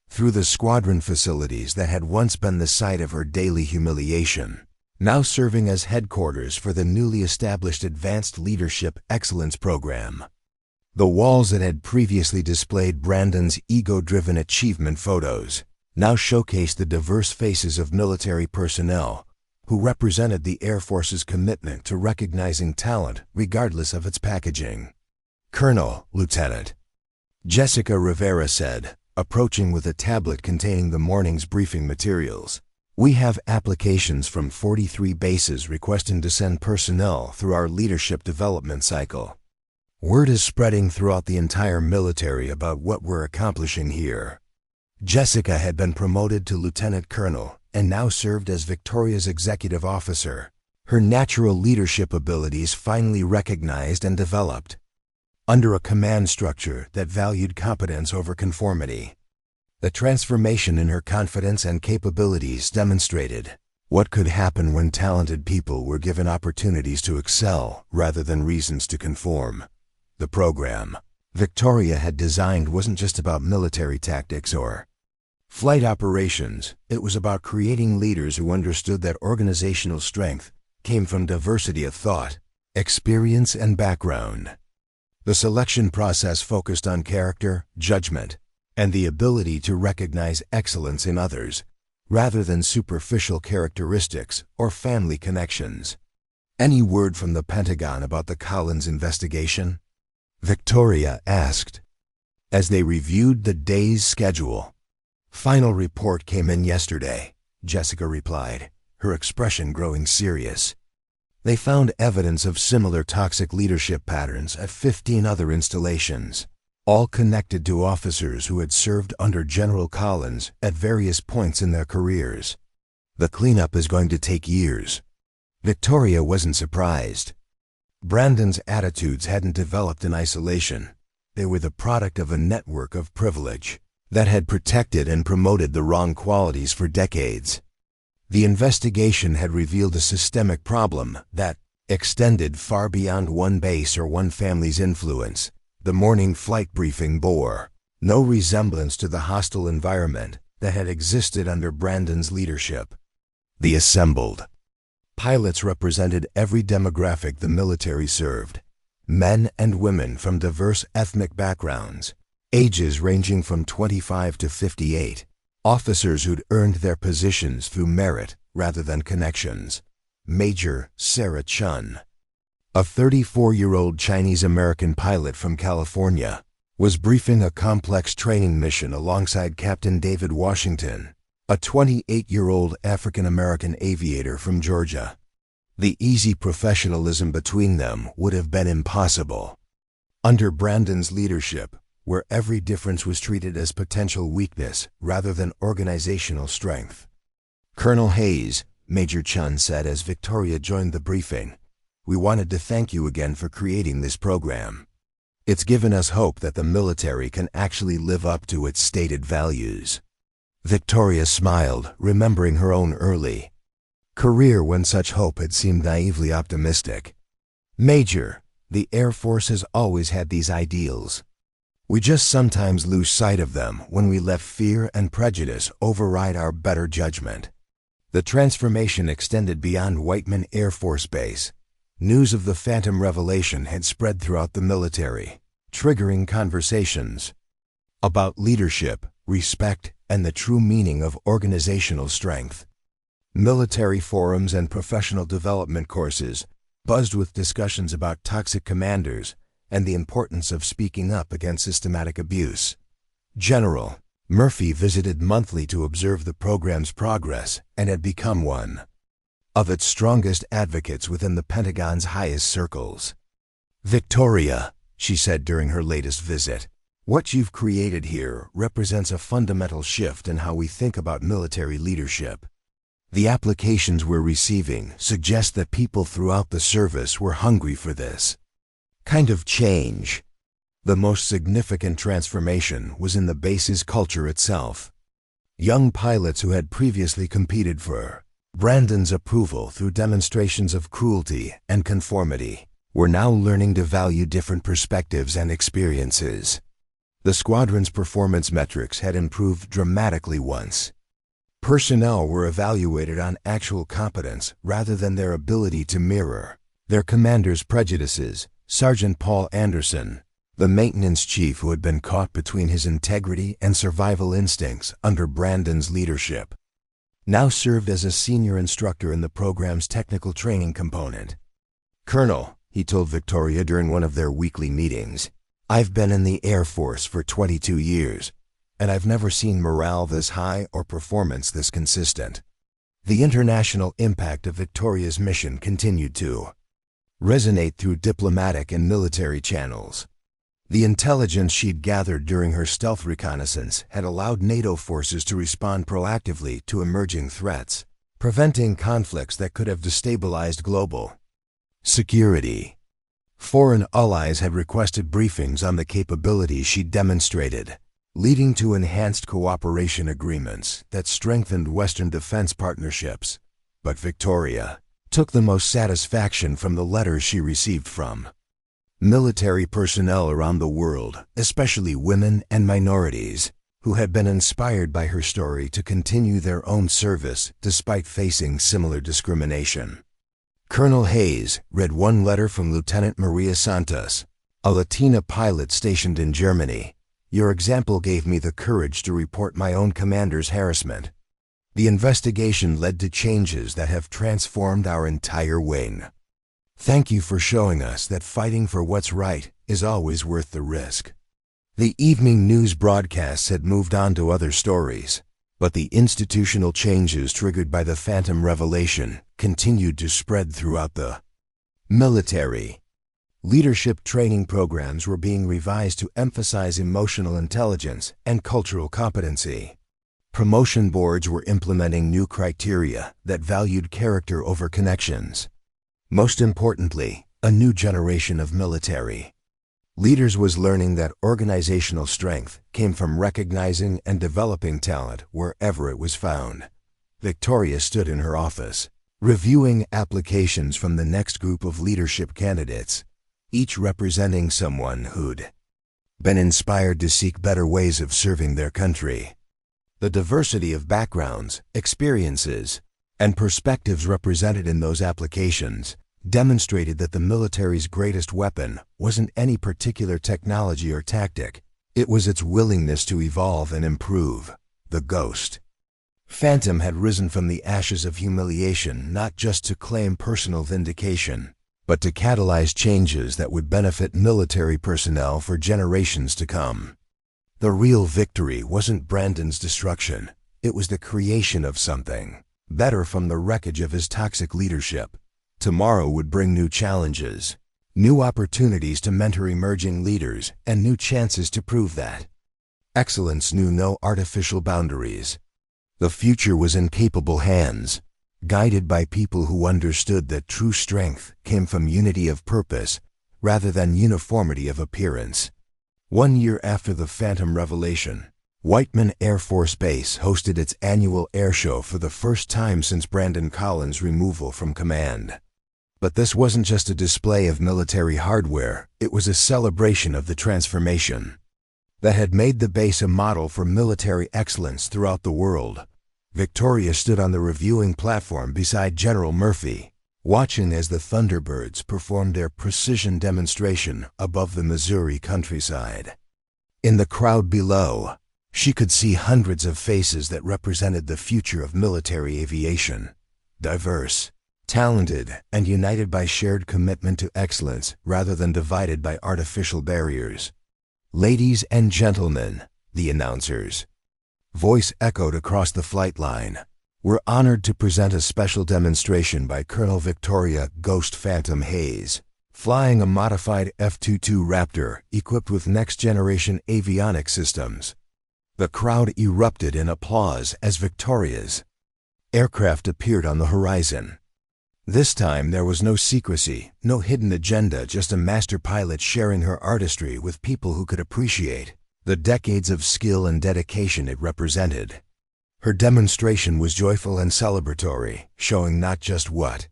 through the squadron facilities that had once been the site of her daily humiliation, now serving as headquarters for the newly established Advanced Leadership Excellence Program. The walls that had previously displayed Brandon's ego-driven achievement photos now showcased the diverse faces of military personnel who represented the Air Force's commitment to recognizing talent regardless of its packaging. "Colonel, Lieutenant," Jessica Rivera said, approaching with a tablet containing the morning's briefing materials, "we have applications from 43 bases requesting to send personnel through our leadership development cycle. Word is spreading throughout the entire military about what we're accomplishing here." Jessica had been promoted to lieutenant colonel and now served as Victoria's executive officer, her natural leadership abilities finally recognized and developed under a command structure that valued competence over conformity. The transformation in her confidence and capabilities demonstrated what could happen when talented people were given opportunities to excel rather than reasons to conform. The program Victoria had designed wasn't just about military tactics or flight operations. It was about creating leaders who understood that organizational strength came from diversity of thought, experience, and background. The selection process focused on character, judgment, and the ability to recognize excellence in others, rather than superficial characteristics or family connections. "Any word from the Pentagon about the Collins investigation?" Victoria asked, as they reviewed the day's schedule. "Final report came in yesterday," Jessica replied, her expression growing serious. "They found evidence of similar toxic leadership patterns at 15 other installations, all connected to officers who had served under General Collins at various points in their careers. The cleanup is going to take years." Victoria wasn't surprised. Brandon's attitudes hadn't developed in isolation. They were the product of a network of privilege that had protected and promoted the wrong qualities for decades. The investigation had revealed a systemic problem that Extended far beyond one base or one family's influence, the morning flight briefing bore no resemblance to the hostile environment that had existed under Brandon's leadership. The assembled pilots represented every demographic the military served, men and women from diverse ethnic backgrounds, ages ranging from 25 to 58, officers who'd earned their positions through merit rather than connections. Major Sarah Chun, a 34-year-old Chinese-American pilot from California, was briefing a complex training mission alongside Captain David Washington, a 28-year-old African-American aviator from Georgia. The easy professionalism between them would have been impossible under Brandon's leadership, where every difference was treated as potential weakness rather than organizational strength. "Colonel Hayes," Major Chun said as Victoria joined the briefing, "we wanted to thank you again for creating this program. It's given us hope that the military can actually live up to its stated values." Victoria smiled, remembering her own early career when such hope had seemed naively optimistic. "Major, the Air Force has always had these ideals. We just sometimes lose sight of them when we let fear and prejudice override our better judgment." The transformation extended beyond Whiteman Air Force Base. News of the Phantom revelation had spread throughout the military, triggering conversations about leadership, respect, and the true meaning of organizational strength. Military forums and professional development courses buzzed with discussions about toxic commanders and the importance of speaking up against systematic abuse. General Murphy visited monthly to observe the program's progress and had become one of its strongest advocates within the Pentagon's highest circles. "Victoria," she said during her latest visit, "what you've created here represents a fundamental shift in how we think about military leadership. The applications we're receiving suggest that people throughout the service were hungry for this kind of change." The most significant transformation was in the base's culture itself. Young pilots who had previously competed for Brandon's approval through demonstrations of cruelty and conformity were now learning to value different perspectives and experiences. The squadron's performance metrics had improved dramatically once personnel were evaluated on actual competence rather than their ability to mirror their commander's prejudices. Sergeant Paul Anderson, the maintenance chief who had been caught between his integrity and survival instincts under Brandon's leadership, now served as a senior instructor in the program's technical training component. "Colonel," he told Victoria during one of their weekly meetings, "I've been in the Air Force for 22 years, and I've never seen morale this high or performance this consistent." The international impact of Victoria's mission continued to resonate through diplomatic and military channels. The intelligence she'd gathered during her stealth reconnaissance had allowed NATO forces to respond proactively to emerging threats, preventing conflicts that could have destabilized global security. Foreign allies had requested briefings on the capabilities she'd demonstrated, leading to enhanced cooperation agreements that strengthened Western defense partnerships. But Victoria took the most satisfaction from the letters she received from military personnel around the world, especially women and minorities, who had been inspired by her story to continue their own service despite facing similar discrimination. Colonel Hayes read one letter from Lieutenant Maria Santos, a Latina pilot stationed in Germany. "Your example gave me the courage to report my own commander's harassment. The investigation led to changes that have transformed our entire wing. Thank you for showing us that fighting for what's right is always worth the risk." The evening news broadcasts had moved on to other stories, but the institutional changes triggered by the Phantom revelation continued to spread throughout the military. Leadership training programs were being revised to emphasize emotional intelligence and cultural competency. Promotion boards were implementing new criteria that valued character over connections. Most importantly, a new generation of military leaders was learning that organizational strength came from recognizing and developing talent wherever it was found. Victoria stood in her office, reviewing applications from the next group of leadership candidates, each representing someone who'd been inspired to seek better ways of serving their country. The diversity of backgrounds, experiences, and perspectives represented in those applications demonstrated that the military's greatest weapon wasn't any particular technology or tactic. It was its willingness to evolve and improve. The Ghost Phantom had risen from the ashes of humiliation not just to claim personal vindication, but to catalyze changes that would benefit military personnel for generations to come. The real victory wasn't Brandon's destruction, it was the creation of something better from the wreckage of his toxic leadership. Tomorrow would bring new challenges, new opportunities to mentor emerging leaders, and new chances to prove that excellence knew no artificial boundaries. The future was in capable hands, guided by people who understood that true strength came from unity of purpose rather than uniformity of appearance. 1 year after the Phantom revelation, Whiteman Air Force Base hosted its annual air show for the first time since Brandon Collins' removal from command. But this wasn't just a display of military hardware, it was a celebration of the transformation that had made the base a model for military excellence throughout the world. Victoria stood on the reviewing platform beside General Murphy, watching as the Thunderbirds performed their precision demonstration above the Missouri countryside. In the crowd below, she could see hundreds of faces that represented the future of military aviation, diverse, talented, and united by shared commitment to excellence rather than divided by artificial barriers. "Ladies and gentlemen," the announcer's voice echoed across the flight line, "we're honored to present a special demonstration by Colonel Victoria Ghost Phantom Hayes, flying a modified F-22 Raptor equipped with next-generation avionics systems." The crowd erupted in applause as Victoria's aircraft appeared on the horizon. This time there was no secrecy, no hidden agenda, just a master pilot sharing her artistry with people who could appreciate the decades of skill and dedication it represented. Her demonstration was joyful and celebratory, showing not just what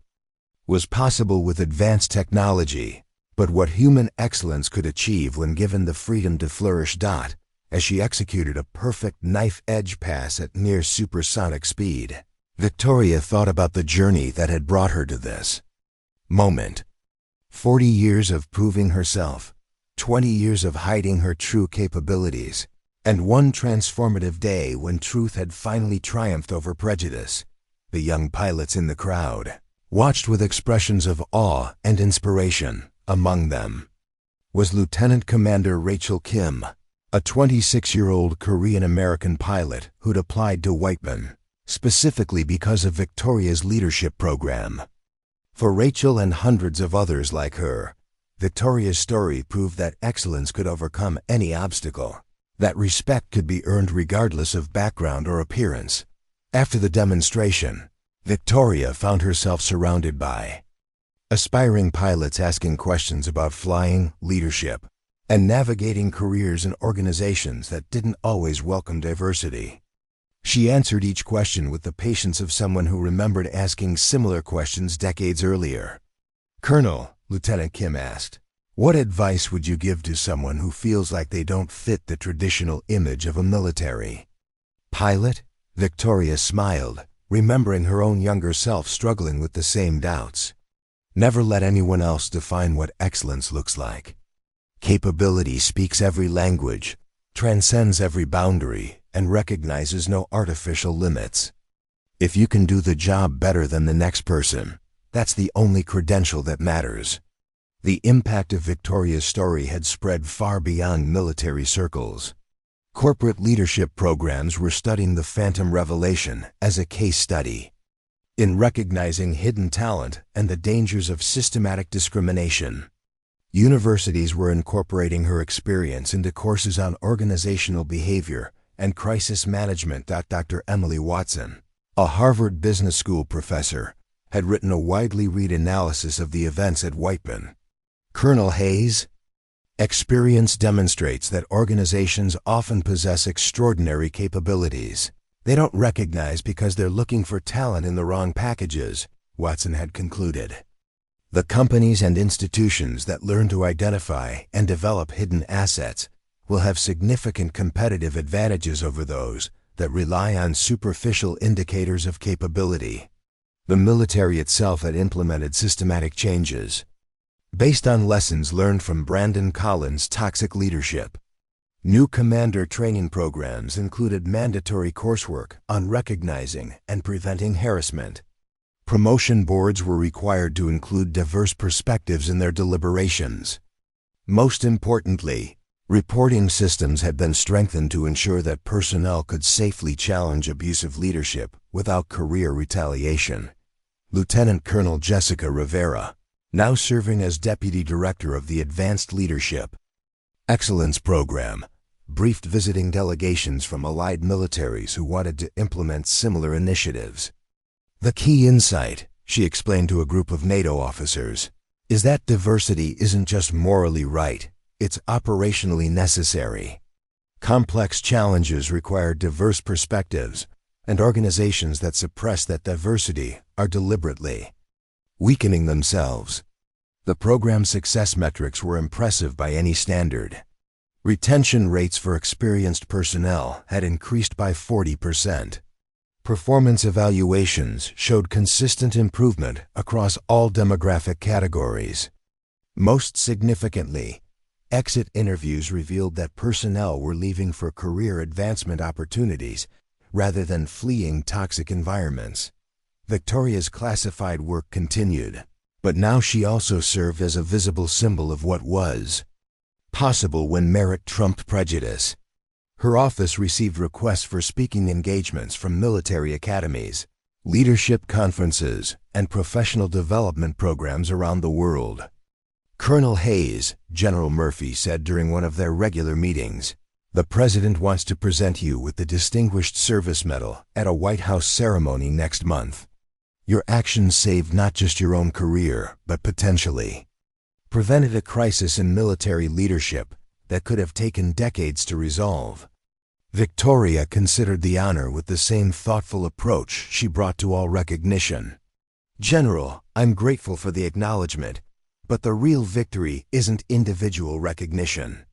was possible with advanced technology, but what human excellence could achieve when given the freedom to flourish. As she executed a perfect knife-edge pass at near supersonic speed, Victoria thought about the journey that had brought her to this moment. 40 years of proving herself, 20 years of hiding her true capabilities, and one transformative day when truth had finally triumphed over prejudice. The young pilots in the crowd watched with expressions of awe and inspiration. Among them was Lieutenant Commander Rachel Kim, a 26-year-old Korean-American pilot who'd applied to Whiteman specifically because of Victoria's leadership program. For Rachel and hundreds of others like her, Victoria's story proved that excellence could overcome any obstacle, that respect could be earned regardless of background or appearance. After the demonstration, Victoria found herself surrounded by aspiring pilots asking questions about flying, leadership, and navigating careers in organizations that didn't always welcome diversity. She answered each question with the patience of someone who remembered asking similar questions decades earlier. "Colonel," Lieutenant Kim asked, "what advice would you give to someone who feels like they don't fit the traditional image of a military pilot?" Victoria smiled, remembering her own younger self struggling with the same doubts. "Never let anyone else define what excellence looks like. Capability speaks every language, transcends every boundary, and recognizes no artificial limits. If you can do the job better than the next person, that's the only credential that matters." The impact of Victoria's story had spread far beyond military circles. Corporate leadership programs were studying the Phantom revelation as a case study in recognizing hidden talent and the dangers of systematic discrimination. Universities were incorporating her experience into courses on organizational behavior and crisis management. Dr. Emily Watson, a Harvard Business School professor, had written a widely read analysis of the events at Whiteman. Colonel Hayes' experience demonstrates that organizations often possess extraordinary capabilities they don't recognize because they're looking for talent in the wrong packages, Watson had concluded. The companies and institutions that learn to identify and develop hidden assets will have significant competitive advantages over those that rely on superficial indicators of capability. The military itself had implemented systematic changes based on lessons learned from Brandon Collins' toxic leadership. New commander training programs included mandatory coursework on recognizing and preventing harassment. Promotion boards were required to include diverse perspectives in their deliberations. Most importantly, reporting systems had been strengthened to ensure that personnel could safely challenge abusive leadership without career retaliation. Lieutenant Colonel Jessica Rivera, now serving as Deputy Director of the Advanced Leadership Excellence Program, briefed visiting delegations from allied militaries who wanted to implement similar initiatives. The key insight, she explained to a group of NATO officers, is that diversity isn't just morally right, it's operationally necessary. Complex challenges require diverse perspectives, and organizations that suppress that diversity are deliberately weakening themselves. The program's success metrics were impressive by any standard. Retention rates for experienced personnel had increased by 40%. Performance evaluations showed consistent improvement across all demographic categories. Most significantly, exit interviews revealed that personnel were leaving for career advancement opportunities rather than fleeing toxic environments. Victoria's classified work continued, but now she also served as a visible symbol of what was possible when merit trumped prejudice. Her office received requests for speaking engagements from military academies, leadership conferences, and professional development programs around the world. Colonel Hayes, General Murphy said during one of their regular meetings, "The President wants to present you with the Distinguished Service Medal at a White House ceremony next month. Your actions saved not just your own career, but potentially prevented a crisis in military leadership that could have taken decades to resolve." Victoria considered the honor with the same thoughtful approach she brought to all recognition. "General, I'm grateful for the acknowledgement, but the real victory isn't individual recognition.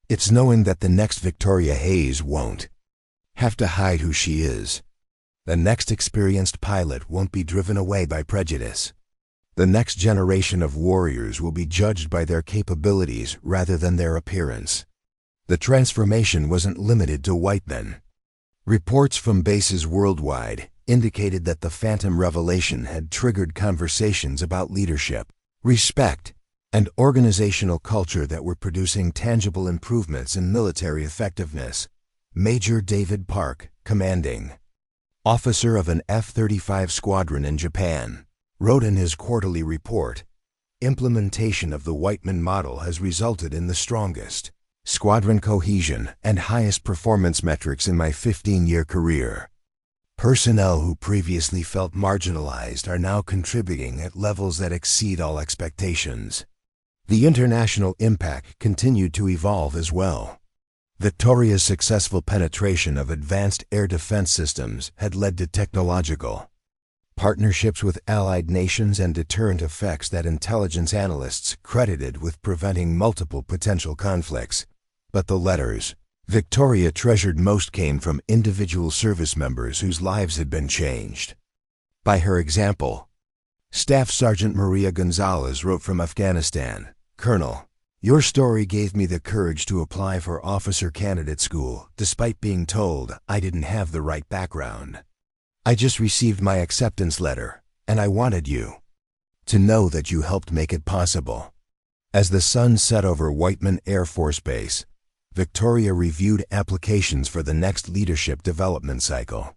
It's knowing that the next Victoria Hayes won't have to hide who she is. The next experienced pilot won't be driven away by prejudice. The next generation of warriors will be judged by their capabilities rather than their appearance." The transformation wasn't limited to Whiteman. Reports from bases worldwide indicated that the Phantom revelation had triggered conversations about leadership, respect, and organizational culture that were producing tangible improvements in military effectiveness. Major David Park, commanding officer of an F-35 squadron in Japan, wrote in his quarterly report, "Implementation of the Whiteman model has resulted in the strongest squadron cohesion and highest performance metrics in my 15-year career. Personnel who previously felt marginalized are now contributing at levels that exceed all expectations." The international impact continued to evolve as well. Victoria's successful penetration of advanced air defense systems had led to technological partnerships with allied nations and deterrent effects that intelligence analysts credited with preventing multiple potential conflicts. But the letters Victoria treasured most came from individual service members whose lives had been changed by her example. Staff Sergeant Maria Gonzalez wrote from Afghanistan, "Colonel, your story gave me the courage to apply for officer candidate school despite being told I didn't have the right background. I just received my acceptance letter, and I wanted you to know that you helped make it possible." As the sun set over Whiteman Air Force Base, Victoria reviewed applications for the next leadership development cycle.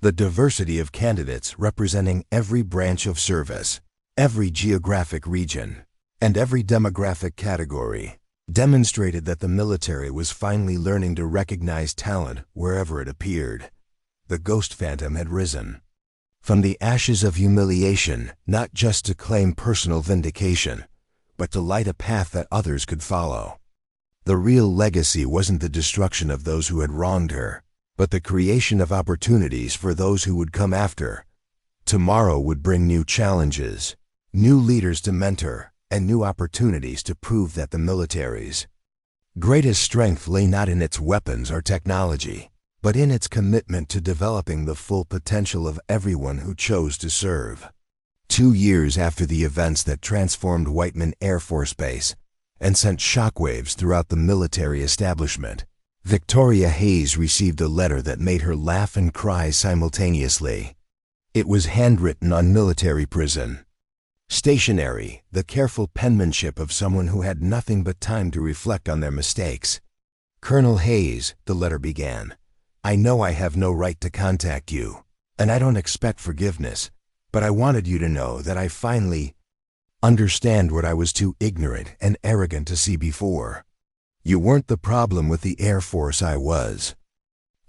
The diversity of candidates representing every branch of service, every geographic region, and every demographic category demonstrated that the military was finally learning to recognize talent wherever it appeared. The Ghost Phantom had risen from the ashes of humiliation, not just to claim personal vindication, but to light a path that others could follow. The real legacy wasn't the destruction of those who had wronged her, but the creation of opportunities for those who would come after. Tomorrow would bring new challenges, new leaders to mentor, and new opportunities to prove that the military's greatest strength lay not in its weapons or technology, but in its commitment to developing the full potential of everyone who chose to serve. 2 years after the events that transformed Whiteman Air Force Base and sent shockwaves throughout the military establishment, Victoria Hayes received a letter that made her laugh and cry simultaneously. It was handwritten on military prison stationery, the careful penmanship of someone who had nothing but time to reflect on their mistakes. "Colonel Hayes," the letter began, "I know I have no right to contact you, and I don't expect forgiveness, but I wanted you to know that I finally understand what I was too ignorant and arrogant to see before. You weren't the problem with the Air Force, I was.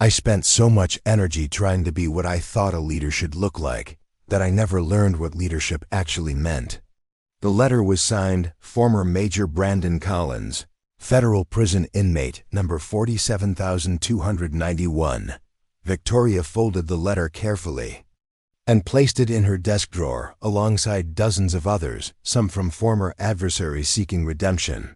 I spent so much energy trying to be what I thought a leader should look like, that I never learned what leadership actually meant." The letter was signed former Major Brandon Collins, federal prison inmate number 47,291. Victoria folded the letter carefully and placed it in her desk drawer alongside dozens of others, some from former adversaries seeking redemption,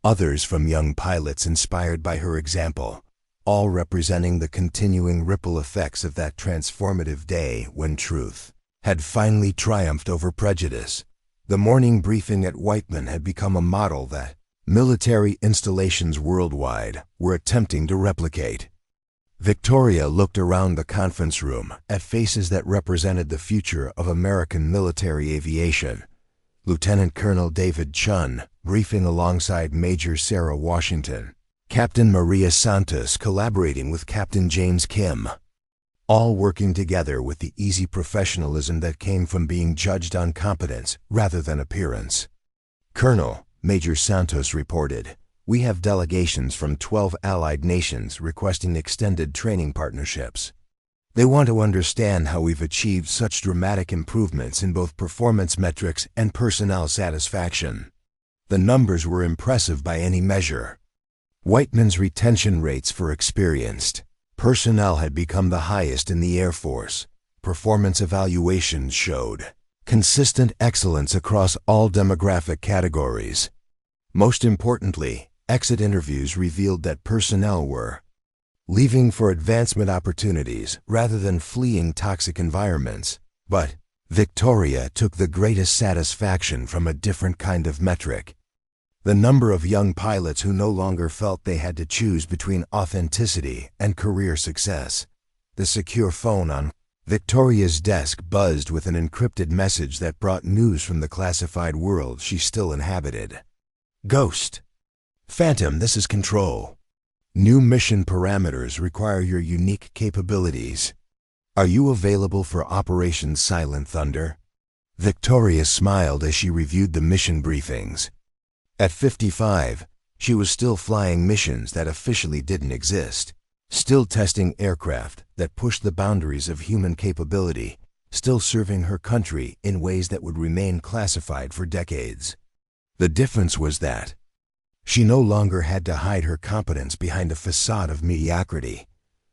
others from young pilots inspired by her example, all representing the continuing ripple effects of that transformative day when truth had finally triumphed over prejudice. The morning briefing at Whiteman had become a model that military installations worldwide were attempting to replicate. Victoria looked around the conference room at faces that represented the future of American military aviation. Lieutenant Colonel David Chun, briefing alongside Major Sarah Washington. Captain Maria Santos collaborating with Captain James Kim. All working together with the easy professionalism that came from being judged on competence rather than appearance. "Colonel," Major Santos reported, "we have delegations from 12 allied nations requesting extended training partnerships. They want to understand how we've achieved such dramatic improvements in both performance metrics and personnel satisfaction." The numbers were impressive by any measure. Whiteman's retention rates for experienced personnel had become the highest in the Air Force. Performance evaluations showed consistent excellence across all demographic categories. Most importantly, exit interviews revealed that personnel were leaving for advancement opportunities rather than fleeing toxic environments. But Victoria took the greatest satisfaction from a different kind of metric. The number of young pilots who no longer felt they had to choose between authenticity and career success. The secure phone on Victoria's desk buzzed with an encrypted message that brought news from the classified world she still inhabited. "Ghost. Phantom, this is Control. New mission parameters require your unique capabilities. Are you available for Operation Silent Thunder?" Victoria smiled as she reviewed the mission briefings. At 55, she was still flying missions that officially didn't exist, still testing aircraft that pushed the boundaries of human capability, still serving her country in ways that would remain classified for decades. The difference was that she no longer had to hide her competence behind a facade of mediocrity.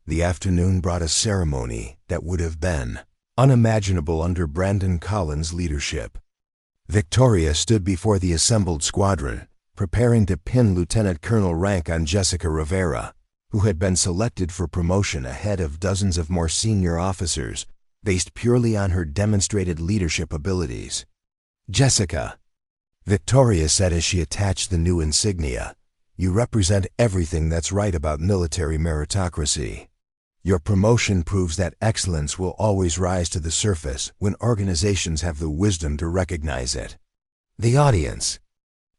The afternoon brought a ceremony that would have been unimaginable under Brandon Collins' leadership. Victoria stood before the assembled squadron, preparing to pin lieutenant colonel rank on Jessica Rivera, who had been selected for promotion ahead of dozens of more senior officers, based purely on her demonstrated leadership abilities. "Jessica," Victoria said as she attached the new insignia, "you represent everything that's right about military meritocracy. Your promotion proves that excellence will always rise to the surface when organizations have the wisdom to recognize it." The audience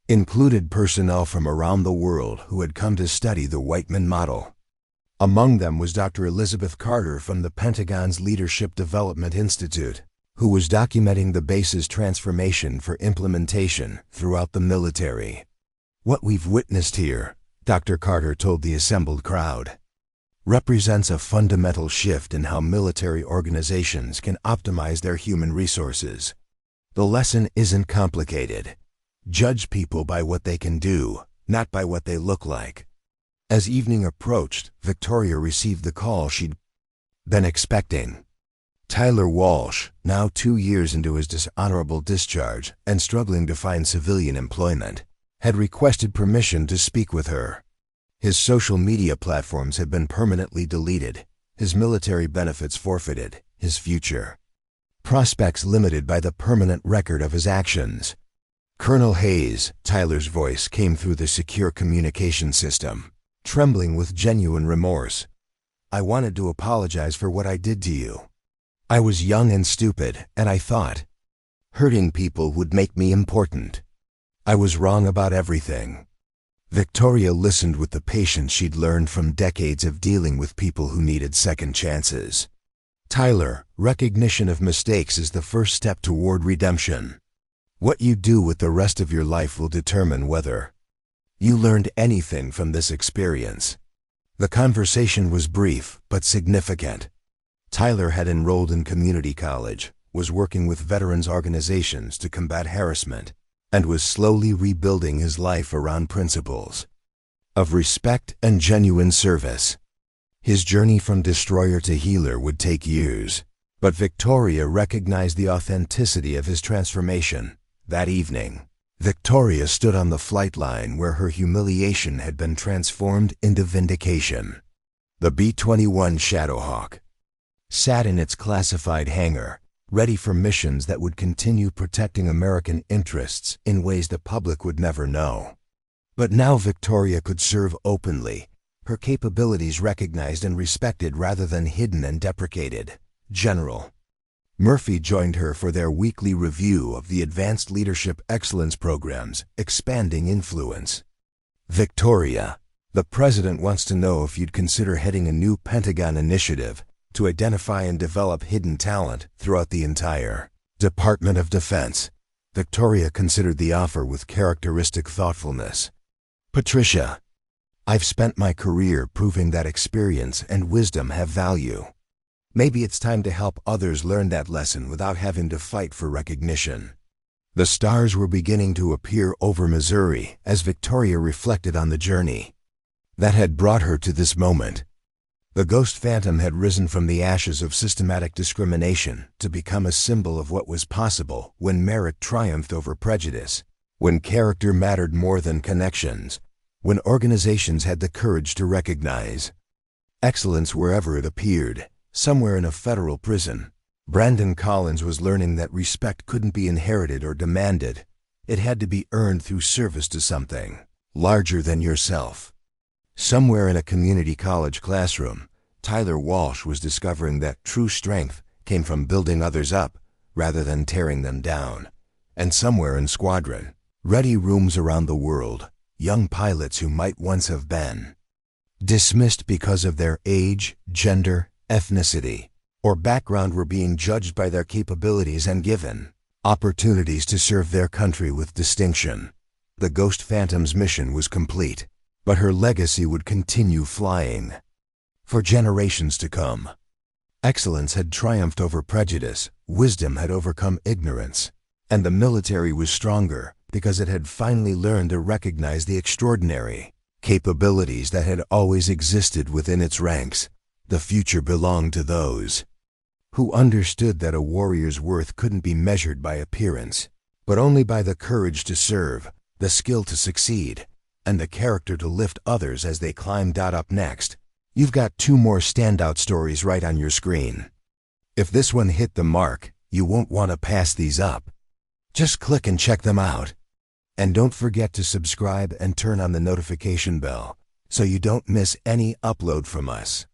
included personnel from around the world who had come to study the Whiteman model. Among them was Dr. Elizabeth Carter from the Pentagon's Leadership Development Institute, who was documenting the base's transformation for implementation throughout the military. "What we've witnessed here," Dr. Carter told the assembled crowd, "represents a fundamental shift in how military organizations can optimize their human resources. The lesson isn't complicated. Judge people by what they can do, not by what they look like." As evening approached, Victoria received the call she'd been expecting. Tyler Walsh, now 2 years into his dishonorable discharge and struggling to find civilian employment, had requested permission to speak with her. His social media platforms had been permanently deleted, his military benefits forfeited, his future prospects limited by the permanent record of his actions. "Colonel Hayes," Tyler's voice came through the secure communication system, trembling with genuine remorse. "I wanted to apologize for what I did to you. I was young and stupid, and I thought hurting people would make me important. I was wrong about everything." Victoria listened with the patience she'd learned from decades of dealing with people who needed second chances. "Tyler, recognition of mistakes is the first step toward redemption. What you do with the rest of your life will determine whether you learned anything from this experience." The conversation was brief but significant. Tyler had enrolled in community college, was working with veterans organizations to combat harassment, and was slowly rebuilding his life around principles of respect and genuine service. His journey from destroyer to healer would take years, but Victoria recognized the authenticity of his transformation. That evening, Victoria stood on the flight line where her humiliation had been transformed into vindication. The B-21 Shadowhawk sat in its classified hangar, ready for missions that would continue protecting American interests in ways the public would never know. But now Victoria could serve openly, her capabilities recognized and respected rather than hidden and deprecated. General Murphy joined her for their weekly review of the Advanced Leadership Excellence Program's Expanding Influence. "Victoria, the President wants to know if you'd consider heading a new Pentagon initiative to identify and develop hidden talent throughout the entire Department of Defense." Victoria considered the offer with characteristic thoughtfulness. "Patricia, I've spent my career proving that experience and wisdom have value. Maybe it's time to help others learn that lesson without having to fight for recognition." The stars were beginning to appear over Missouri as Victoria reflected on the journey that had brought her to this moment. The ghost phantom had risen from the ashes of systematic discrimination to become a symbol of what was possible when merit triumphed over prejudice, when character mattered more than connections, when organizations had the courage to recognize excellence wherever it appeared. Somewhere in a federal prison, Brandon Collins was learning that respect couldn't be inherited or demanded. It had to be earned through service to something larger than yourself. Somewhere in a community college classroom, Tyler Walsh was discovering that true strength came from building others up rather than tearing them down. And somewhere in Squadron, ready rooms around the world, young pilots who might once have been dismissed because of their age, gender, ethnicity, or background were being judged by their capabilities and given opportunities to serve their country with distinction. The Ghost Phantom's mission was complete, but her legacy would continue flying for generations to come. Excellence had triumphed over prejudice, wisdom had overcome ignorance, and the military was stronger because it had finally learned to recognize the extraordinary capabilities that had always existed within its ranks. The future belonged to those who understood that a warrior's worth couldn't be measured by appearance, but only by the courage to serve, the skill to succeed, and the character to lift others as they climbed out. Up next, you've got 2 more standout stories right on your screen. If this one hit the mark, you won't want to pass these up. Just click and check them out. And don't forget to subscribe and turn on the notification bell so you don't miss any upload from us.